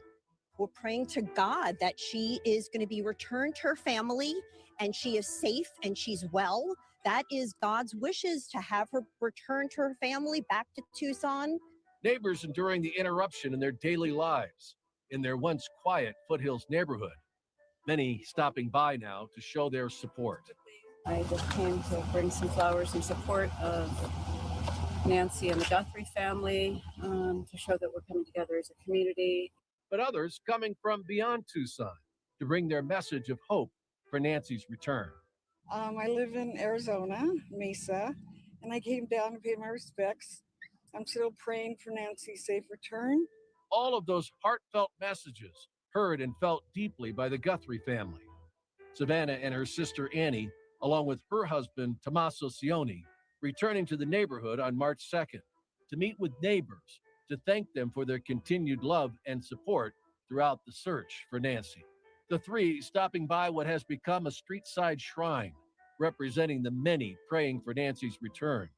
We're praying to God that she is going to be returned to her family and she is safe and she's well. That is God's wishes, to have her return to her family back to Tucson. Neighbors enduring the interruption in their daily lives in their once quiet Foothills neighborhood. Many stopping by now to show their support. I just came to bring some flowers in support of Nancy and the Guthrie family, to show that we're coming together as a community. But others coming from beyond Tucson to bring their message of hope for Nancy's return. I live in Arizona, Mesa, and I came down to pay my respects. I'm still praying for Nancy's safe return. All of those heartfelt messages heard and felt deeply by the Guthrie family. Savannah and her sister Annie, along with her husband Tommaso Cioni, returning to the neighborhood on March 2nd to meet with neighbors, to thank them for their continued love and support throughout the search for Nancy. The 3 stopping by what has become a street-side shrine, representing the many praying for Nancy's return.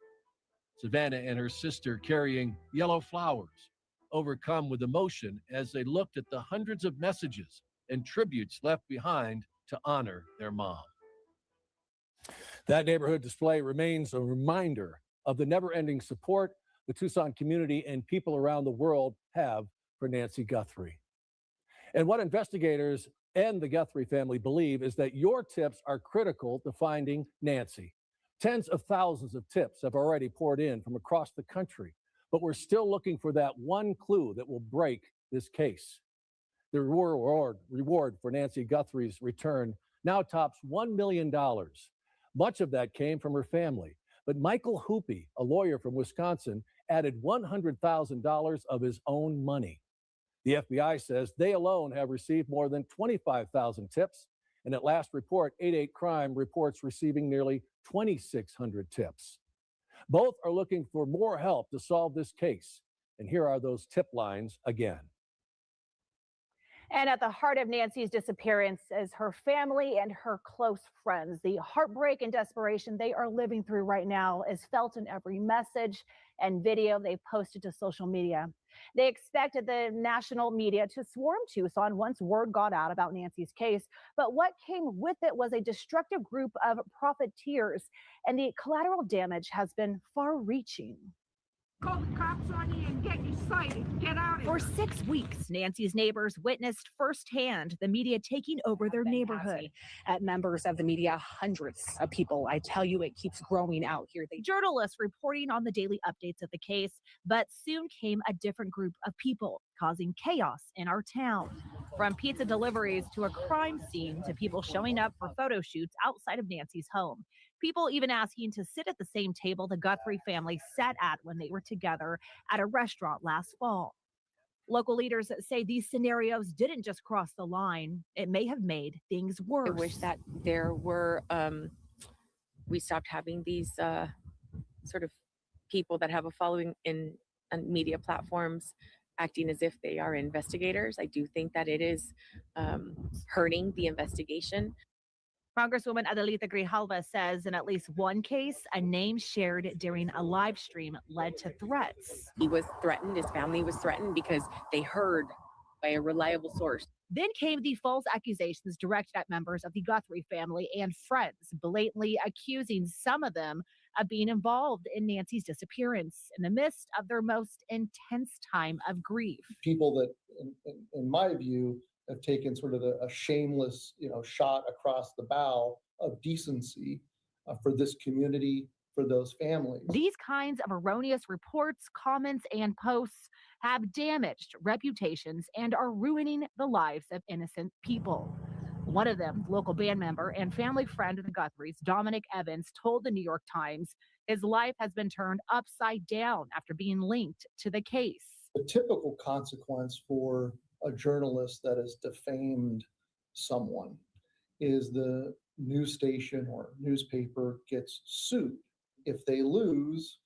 Savannah and her sister carrying yellow flowers, overcome with emotion as they looked at the hundreds of messages and tributes left behind to honor their mom. That neighborhood display remains a reminder of the never-ending support the Tucson community and people around the world have for Nancy Guthrie. And what investigators and the Guthrie family believe is that your tips are critical to finding Nancy. Tens of thousands of tips have already poured in from across the country, but we're still looking for that one clue that will break this case. The reward for Nancy Guthrie's return now tops $1 million. Much of that came from her family, but Michael Hoopy, a lawyer from Wisconsin, added $100,000 of his own money. The FBI says they alone have received more than 25,000 tips, and at last report, 88 Crime reports receiving nearly 2,600 tips. Both are looking for more help to solve this case, and here are those tip lines again. And at the heart of Nancy's disappearance is her family and her close friends. The heartbreak and desperation they are living through right now is felt in every message and video they posted to social media. They expected the national media to swarm Tucson once word got out about Nancy's case, but what came with it was a destructive group of profiteers, and the collateral damage has been far-reaching. Call the cops on you and get you cited. Get out of here. For 6 weeks, Nancy's neighbors witnessed firsthand the media taking over their neighborhood. At members of the media, hundreds of people. I tell you, it keeps growing out here. Journalists reporting on the daily updates of the case, but soon came a different group of people causing chaos in our town. From pizza deliveries to a crime scene to people showing up for photo shoots outside of Nancy's home. People even asking to sit at the same table the Guthrie family sat at when they were together at a restaurant last fall. Local leaders say these scenarios didn't just cross the line, it may have made things worse. I wish that there were, we stopped having these sort of people that have a following in media platforms acting as if they are investigators. I do think that it is hurting the investigation. Congresswoman Adelita Grijalva says in at least one case, a name shared during a live stream led to threats. He was threatened, his family was threatened because they heard by a reliable source. Then came the false accusations directed at members of the Guthrie family and friends, blatantly accusing some of them of being involved in Nancy's disappearance in the midst of their most intense time of grief. People that, in my view, have taken sort of a shameless, shot across the bow of decency for this community, for those families. These kinds of erroneous reports, comments, and posts have damaged reputations and are ruining the lives of innocent people. One of them, local band member and family friend of the Guthries, Dominic Evans, told the New York Times his life has been turned upside down after being linked to the case. The typical consequence for a journalist that has defamed someone is the news station or newspaper gets sued. If they lose,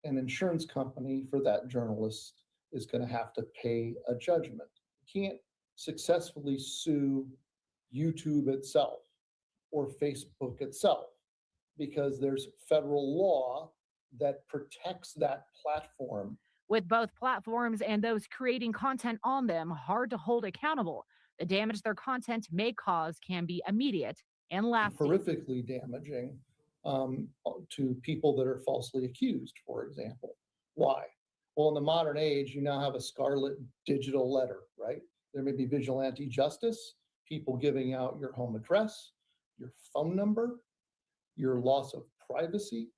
an insurance company for that journalist is going to have to pay a judgment. You can't successfully sue YouTube itself or Facebook itself because there's federal law that protects that platform. With both platforms and those creating content on them hard to hold accountable, the damage their content may cause can be immediate and lasting. Horrifically damaging to people that are falsely accused, for example. Why? Well, in the modern age, you now have a scarlet digital letter, right? There may be vigilante justice, people giving out your home address, your phone number, your loss of privacy.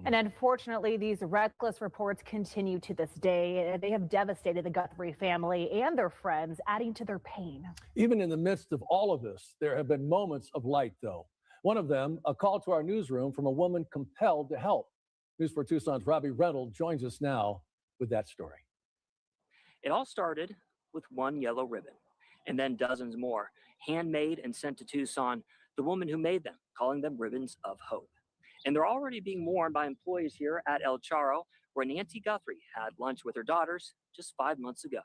And unfortunately, these reckless reports continue to this day. They have devastated the Guthrie family and their friends, adding to their pain. Even in the midst of all of this, there have been moments of light, though. One of them, a call to our newsroom from a woman compelled to help. News 4 Tucson's Robbie Reynolds joins us now with that story. It all started with one yellow ribbon, and then dozens more, handmade and sent to Tucson, the woman who made them, calling them ribbons of hope. And they're already being worn by employees here at El Charro, where Nancy Guthrie had lunch with her daughters just 5 months ago.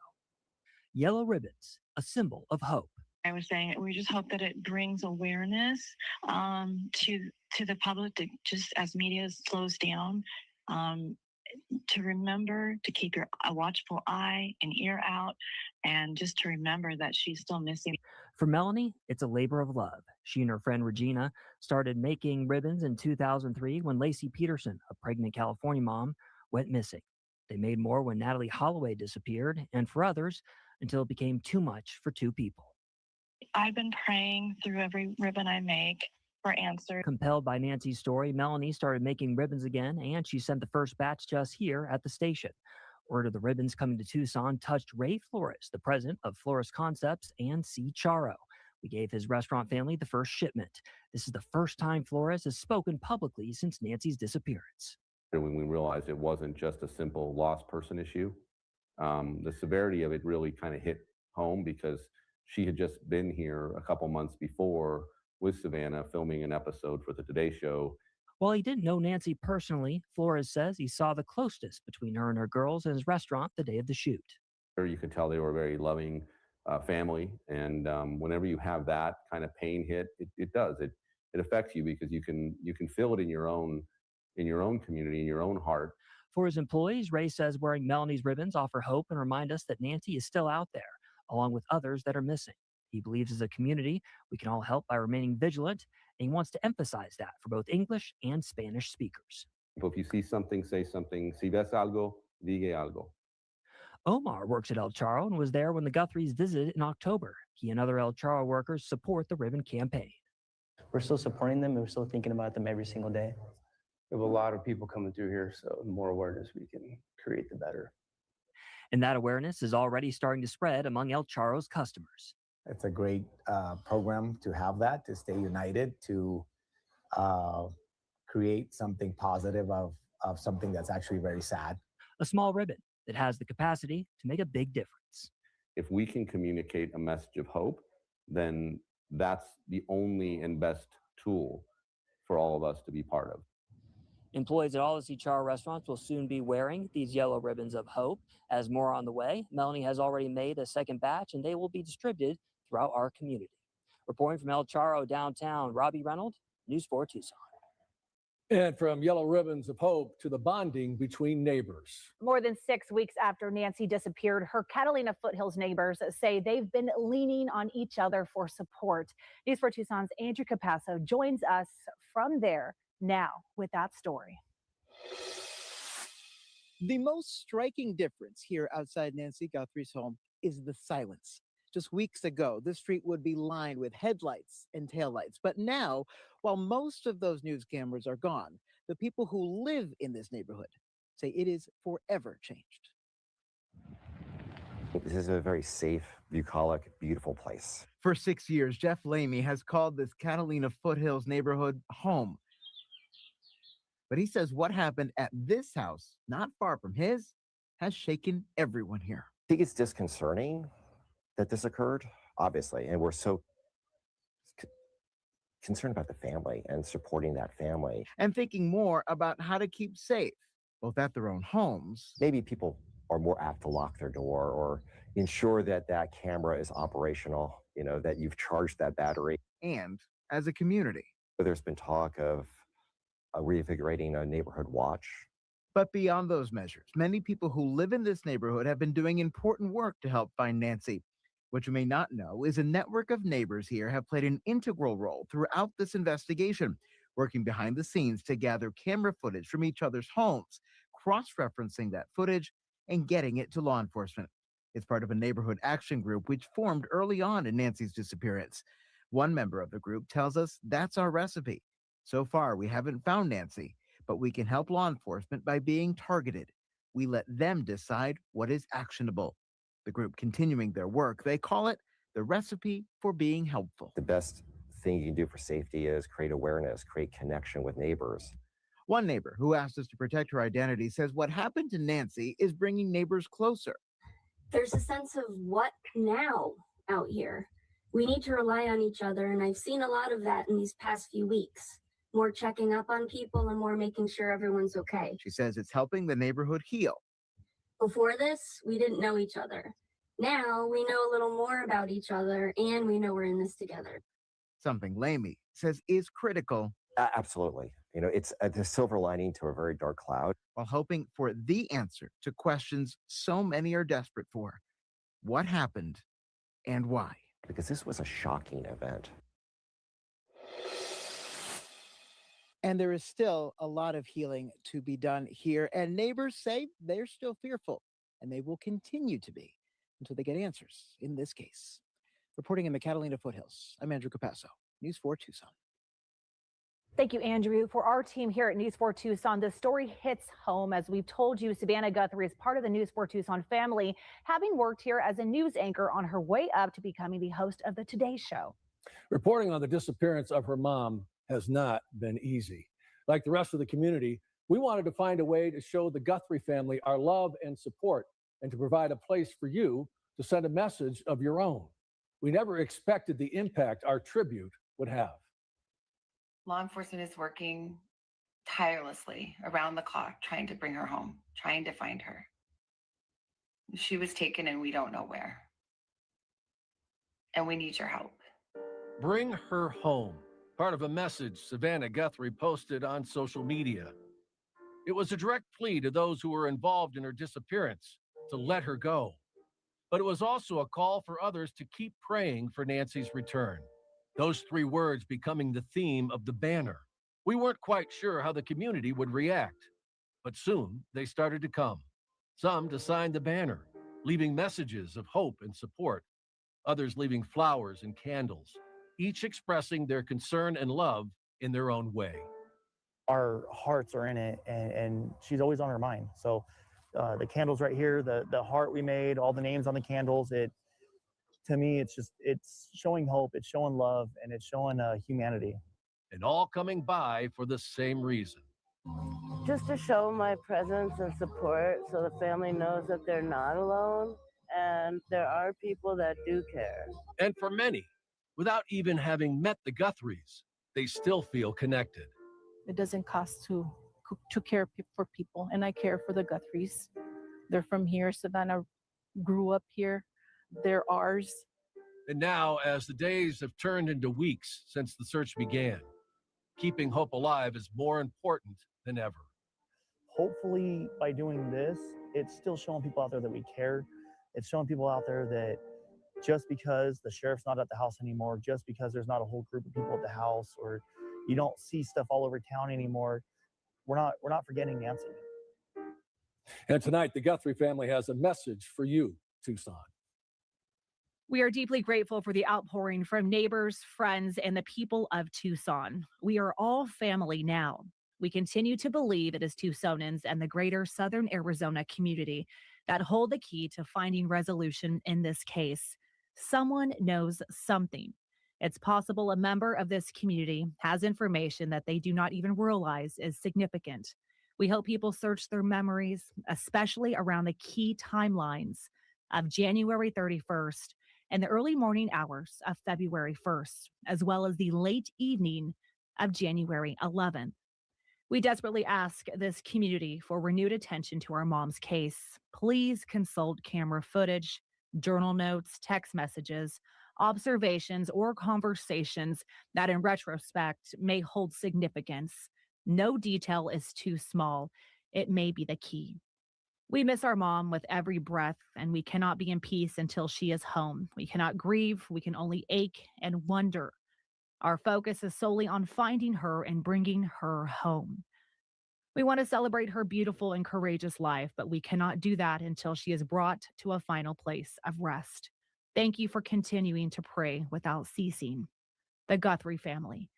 Yellow ribbons, a symbol of hope. I was saying we just hope that it brings awareness to the public, to just as media slows down, to remember to keep a watchful eye and ear out, and just to remember that she's still missing. For Melanie, it's a labor of love. She and her friend Regina started making ribbons in 2003 when Lacey Peterson, a pregnant California mom, went missing. They made more when Natalie Holloway disappeared, and for others, until it became too much for two people. I've been praying through every ribbon I make for answers. Compelled by Nancy's story, Melanie started making ribbons again, and she sent the first batch to us here at the station. Word of the ribbons coming to Tucson touched Ray Flores, the president of Flores Concepts and C. Charro. We gave his restaurant family the first shipment. This is the first time Flores has spoken publicly since Nancy's disappearance. When we realized it wasn't just a simple lost person issue, the severity of it really kind of hit home because she had just been here a couple months before with Savannah filming an episode for the Today Show. While he didn't know Nancy personally, Flores says he saw the closeness between her and her girls in his restaurant the day of the shoot. You could tell they were a very loving family, and whenever you have that kind of pain hit, it does. It affects you because you can feel it in your own community, in your own heart. For his employees, Ray says wearing Melanie's ribbons offer hope and remind us that Nancy is still out there, along with others that are missing. He believes as a community, we can all help by remaining vigilant, and he wants to emphasize that for both English and Spanish speakers. If you see something, say something. Si ves algo, diga algo. Omar works at El Charro and was there when the Guthries visited in October. He and other El Charro workers support the ribbon campaign. We're still supporting them and we're still thinking about them every single day. We have a lot of people coming through here, so the more awareness we can create, the better. And that awareness is already starting to spread among El Charro's customers. It's a great program to have that, to stay united, to create something positive of something that's actually very sad. A small ribbon that has the capacity to make a big difference. If we can communicate a message of hope, then that's the only and best tool for all of us to be part of. Employees at all the Charro restaurants will soon be wearing these yellow ribbons of hope. As more on the way, Melanie has already made a second batch and they will be distributed throughout our community. Reporting from El Charro downtown, Robbie Reynolds, News 4 Tucson. And from yellow ribbons of hope to the bonding between neighbors. More than 6 weeks after Nancy disappeared, her Catalina Foothills neighbors say they've been leaning on each other for support. News 4 Tucson's Andrew Capasso joins us from there now with that story. The most striking difference here outside Nancy Guthrie's home is the silence. Just weeks ago, the street would be lined with headlights and taillights. But now, while most of those news cameras are gone, the people who live in this neighborhood say it is forever changed. This is a very safe, bucolic, beautiful place. For 6 years, Jeff Lamy has called this Catalina Foothills neighborhood home. But he says what happened at this house, not far from his, has shaken everyone here. I think it's disconcerting that this occurred, obviously, and we're so concerned about the family and supporting that family. And thinking more about how to keep safe, both at their own homes. Maybe people are more apt to lock their door or ensure that that camera is operational, that you've charged that battery. And as a community. There's been talk of reinvigorating a neighborhood watch. But beyond those measures, many people who live in this neighborhood have been doing important work to help find Nancy. What you may not know is a network of neighbors here have played an integral role throughout this investigation, working behind the scenes to gather camera footage from each other's homes, cross-referencing that footage and getting it to law enforcement. It's part of a neighborhood action group which formed early on in Nancy's disappearance. One member of the group tells us that's our recipe. So far, we haven't found Nancy, but we can help law enforcement by being targeted. We let them decide what is actionable. The group continuing their work, they call it the recipe for being helpful. The best thing you can do for safety is create awareness, create connection with neighbors. One neighbor who asked us to protect her identity says what happened to Nancy is bringing neighbors closer. There's a sense of what now out here. We need to rely on each other, and I've seen a lot of that in these past few weeks. More checking up on people and more making sure everyone's okay. She says it's helping the neighborhood heal. Before this, we didn't know each other. Now we know a little more about each other and we know we're in this together. Something Lamy says is critical. Absolutely. It's the silver lining to a very dark cloud. While hoping for the answer to questions so many are desperate for. What happened and why? Because this was a shocking event. And there is still a lot of healing to be done here. And neighbors say they're still fearful, and they will continue to be until they get answers in this case. Reporting in the Catalina Foothills, I'm Andrew Capasso, News 4 Tucson. Thank you, Andrew. For our team here at News 4 Tucson, the story hits home. As we've told you, Savannah Guthrie is part of the News 4 Tucson family, having worked here as a news anchor on her way up to becoming the host of the Today Show. Reporting on the disappearance of her mom has not been easy. Like the rest of the community, we wanted to find a way to show the Guthrie family our love and support and to provide a place for you to send a message of your own. We never expected the impact our tribute would have. Law enforcement is working tirelessly around the clock, trying to bring her home, trying to find her. She was taken and we don't know where. And we need your help. Bring her home. Part of a message Savannah Guthrie posted on social media. It was a direct plea to those who were involved in her disappearance to let her go. But it was also a call for others to keep praying for Nancy's return. Those three words becoming the theme of the banner. We weren't quite sure how the community would react, but soon they started to come. Some to sign the banner, leaving messages of hope and support. Others leaving flowers and candles, each expressing their concern and love in their own way. Our hearts are in it, and she's always on her mind. So the candles right here, the heart we made, all the names on the candles, to me, it's showing hope, it's showing love, and it's showing humanity. And all coming by for the same reason. Just to show my presence and support so the family knows that they're not alone and there are people that do care. And for many, without even having met the Guthries, they still feel connected. It doesn't cost to care for people, and I care for the Guthries. They're from here. Savannah grew up here. They're ours. And now, as the days have turned into weeks since the search began, keeping hope alive is more important than ever. Hopefully, by doing this, it's still showing people out there that we care. It's showing people out there that just because the sheriff's not at the house anymore, just because there's not a whole group of people at the house, or you don't see stuff all over town anymore, we're not forgetting Nancy. And tonight, the Guthrie family has a message for you, Tucson. We are deeply grateful for the outpouring from neighbors, friends, and the people of Tucson. We are all family now. We continue to believe it is Tucsonans and the greater Southern Arizona community that hold the key to finding resolution in this case. Someone knows something. It's possible a member of this community has information that they do not even realize is significant. We hope people search their memories, especially around the key timelines of January 31st and the early morning hours of February 1st, as well as the late evening of January 11th. We desperately ask this community for renewed attention to our mom's case. Please consult camera footage, journal notes, text messages, observations, or conversations that in retrospect may hold significance. No detail is too small. It may be the key. We miss our mom with every breath, and we cannot be in peace until she is home. We cannot grieve. We can only ache and wonder. Our focus is solely on finding her and bringing her home. We want to celebrate her beautiful and courageous life, but we cannot do that until she is brought to a final place of rest. Thank you for continuing to pray without ceasing. The Guthrie family.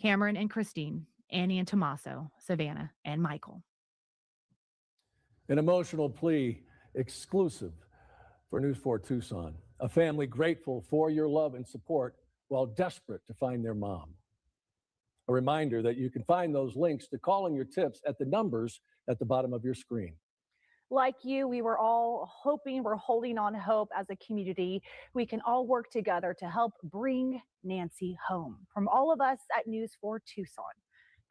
Cameron and Christine, Annie and Tommaso, Savannah and Michael. An emotional plea exclusive for News 4 Tucson. A family grateful for your love and support while desperate to find their mom. A reminder that you can find those links to call in your tips at the numbers at the bottom of your screen. Like you, we were all hoping, we're holding on hope as a community. We can all work together to help bring Nancy home. From all of us at News 4 Tucson,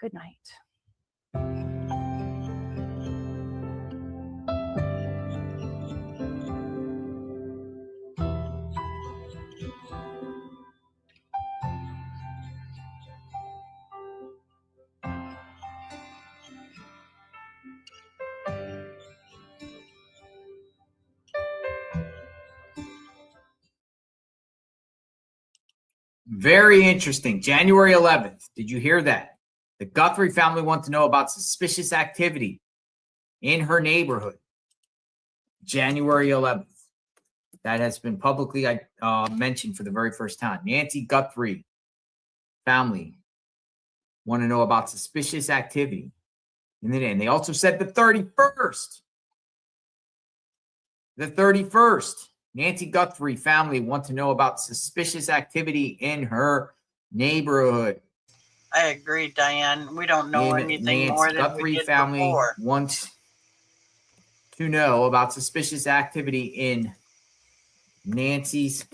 good night. Very interesting. January 11th. Did you hear that? The Guthrie family want to know about suspicious activity in her neighborhood. January 11th. That has been publicly mentioned for the very first time. Nancy Guthrie family want to know about suspicious activity in the day. And they also said the 31st. The 31st. Nancy Guthrie family want to know about suspicious activity in her neighborhood. I agree, Diane. We don't know anything more than Guthrie we did family before. wants to know about suspicious activity in Nancy's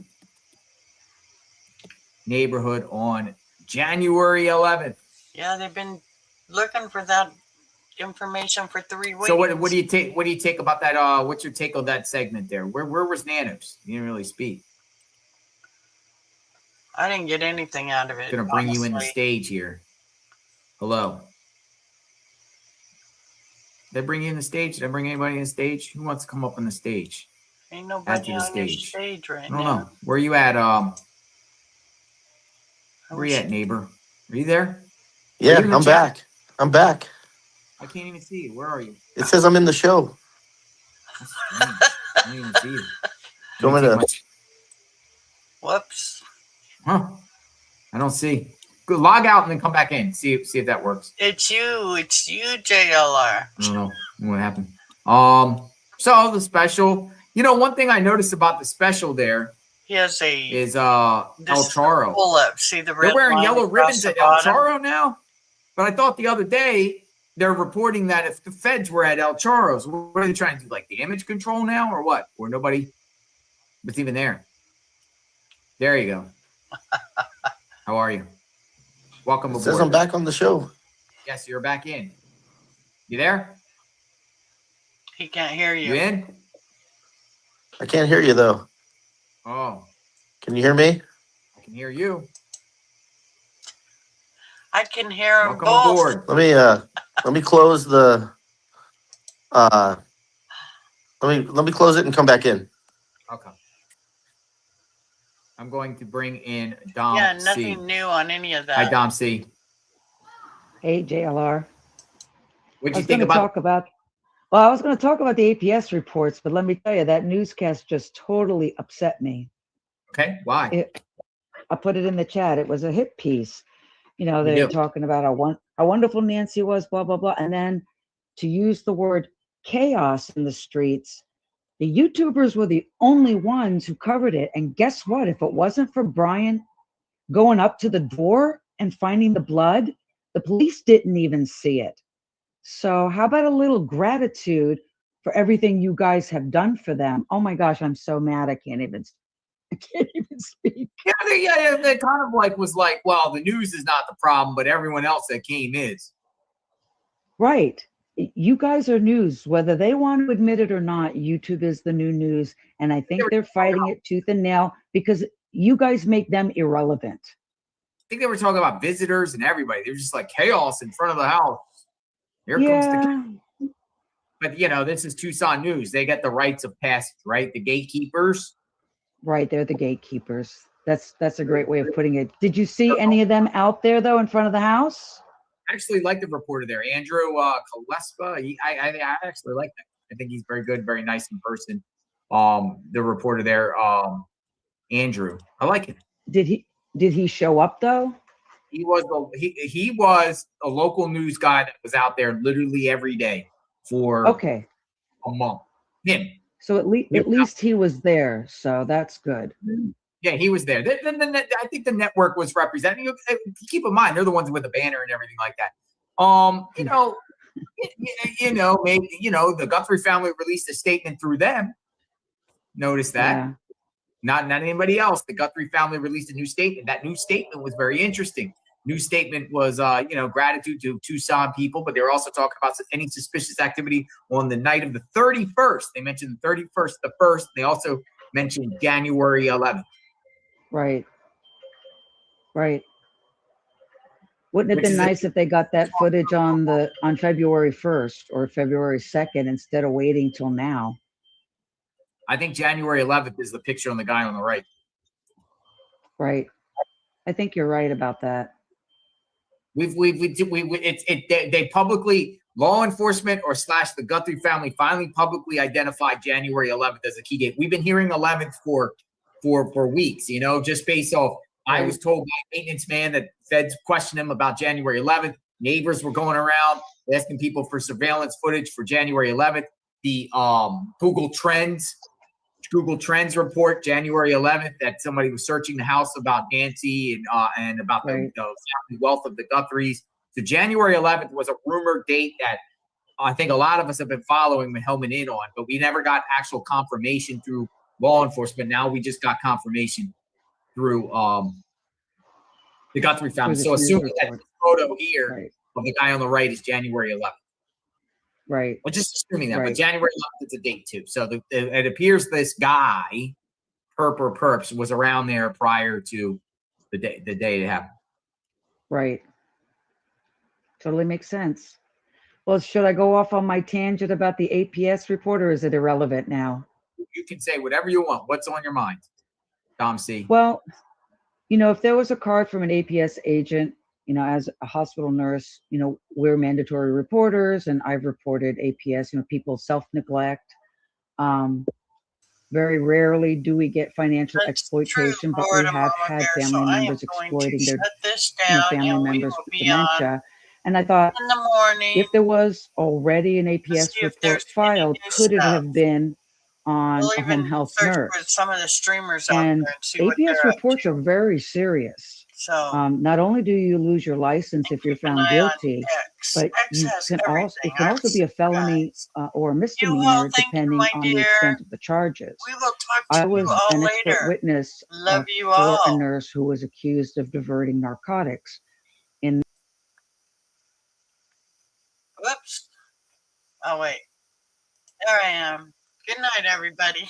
neighborhood on January 11th. Yeah, they've been looking for that information for 3 weeks. So what do you take? What do you take about that? What's your take on that segment there? Where was Nanos? You didn't really speak. I didn't get anything out of it. I'm gonna bring you in the honestly. stage here. Hello. Did I bring you in the stage? Did I bring anybody in the stage? Who wants to come up on the stage? Ain't Add nobody to the on your stage. stage right I don't now. know. Where are you at? Where you at, neighbor? Are you there? Yeah, you in the I'm chat? back. I'm back. I can't even see you. Where are you? It says I'm in the show. That's strange. I don't even see you. Do you want me to? Whoops. Huh? I don't see. Go log out and then come back in. See if that works. It's you, JLR. I don't know what happened. So the special. You know, one thing I noticed about the special there He has is El Charo. Pull up. See the red They're wearing line yellow across ribbons the at El bottom? Charo now. But I thought the other day they're reporting that if the feds were at El Charo's, what are they trying to do? Like damage control now or what? Or nobody was even there. There you go. How are you? Welcome aboard. It says I'm back on the show. Yes, you're back in. You there? He can't hear you. You in? I can't hear you though. Oh, Can you hear me? I can hear you. I can hear them Welcome both. aboard. Let me close the let me close it and come back in. Okay. I'm going to bring in Dom Yeah, C. nothing new on any of that. Hi, Dom C. Hey, JLR. What'd I you was think going to about? talk about, well, I was going to talk about the APS reports, but let me tell you, that newscast just totally upset me. Okay, why? I put it in the chat. It was a hit piece. You know, We they're do. talking about how wonderful Nancy was, blah, blah, blah. And then to use the word chaos in the streets, the YouTubers were the only ones who covered it. And guess what? If it wasn't for Brian going up to the door and finding the blood, the police didn't even see it. So how about a little gratitude for everything you guys have done for them? Oh my gosh, I'm so mad. I can't even speak. Yeah, they kind of like was like, well, the news is not the problem, but everyone else that came is. Right. You guys are news, whether they want to admit it or not. YouTube is the new news. And I think they're fighting it tooth and nail because you guys make them irrelevant. I think they were talking about visitors and everybody. They were just like chaos in front of the house. Here comes the. But you know, this is Tucson News. They get the rights of passage, right? The gatekeepers. Right, they're the gatekeepers. That's a great way of putting it. Did you see any of them out there though in front of the house? I actually like the reporter there, Andrew Kalespa. I actually like that. I think he's very good, very nice in person. The reporter there, Andrew. I like it. Did he show up though? He was a local news guy that was out there literally every day for a month. Him. So at least he was there. So that's good. Yeah, he was there. I think the network was representing. Keep in mind, they're the ones with the banner and everything like that. Maybe the Guthrie family released a statement through them. Notice that. Yeah. Not anybody else. The Guthrie family released a new statement. That new statement was very interesting. New statement was, gratitude to Tucson people, but they were also talking about any suspicious activity on the night of the 31st. They mentioned the 31st, the 1st. They also mentioned January 11th. Right. Wouldn't it have been nice if they got that footage on February 1st or February 2nd instead of waiting till now? I think January 11th is the picture on the guy on the right. Right. I think you're right about that. They publicly, law enforcement or / the Guthrie family finally publicly identified January 11th as a key date. We've been hearing 11th for weeks, just based off. I was told by a maintenance man that feds questioned him about January 11th. Neighbors were going around asking people for surveillance footage for January 11th. The Google Trends report January 11th that somebody was searching the house about Nancy and about the family wealth of the Guthries. So January 11th was a rumored date that I think a lot of us have been following and homing in on, but we never got actual confirmation through law enforcement. Now we just got confirmation through the Guthrie family. So assuming that the photo here of the guy on the right is January 11th. Right. Well, just assuming that, but Right. January 11th is a date too. So it appears this guy, Perp or Perps, was around there prior to the day it happened. Right. Totally makes sense. Well, should I go off on my tangent about the APS report, or is it irrelevant now? You can say whatever you want. What's on your mind, Dom C? Well, if there was a card from an APS agent, as a hospital nurse, we're mandatory reporters, and I've reported APS, people self-neglect. Very rarely do we get financial exploitation, but we have had family members exploiting their family members with dementia. And I thought, in the morning. if there was already an APS report filed, could it have been on We'll a home even health search nurse? with some of the streamers out And there and see what APS they're up reports to. are very serious. So Not only do you lose your license if you're keep an found eye on guilty, X. but X you has can everything. it can I've also be seen a felony or a you misdemeanor, all. Thank you, depending my on the dear. extent of the charges. We will talk I to you was all an expert later. witness Love you for all. a nurse who was accused of diverting narcotics. Whoops. Oh, wait. There I am. Good night, everybody.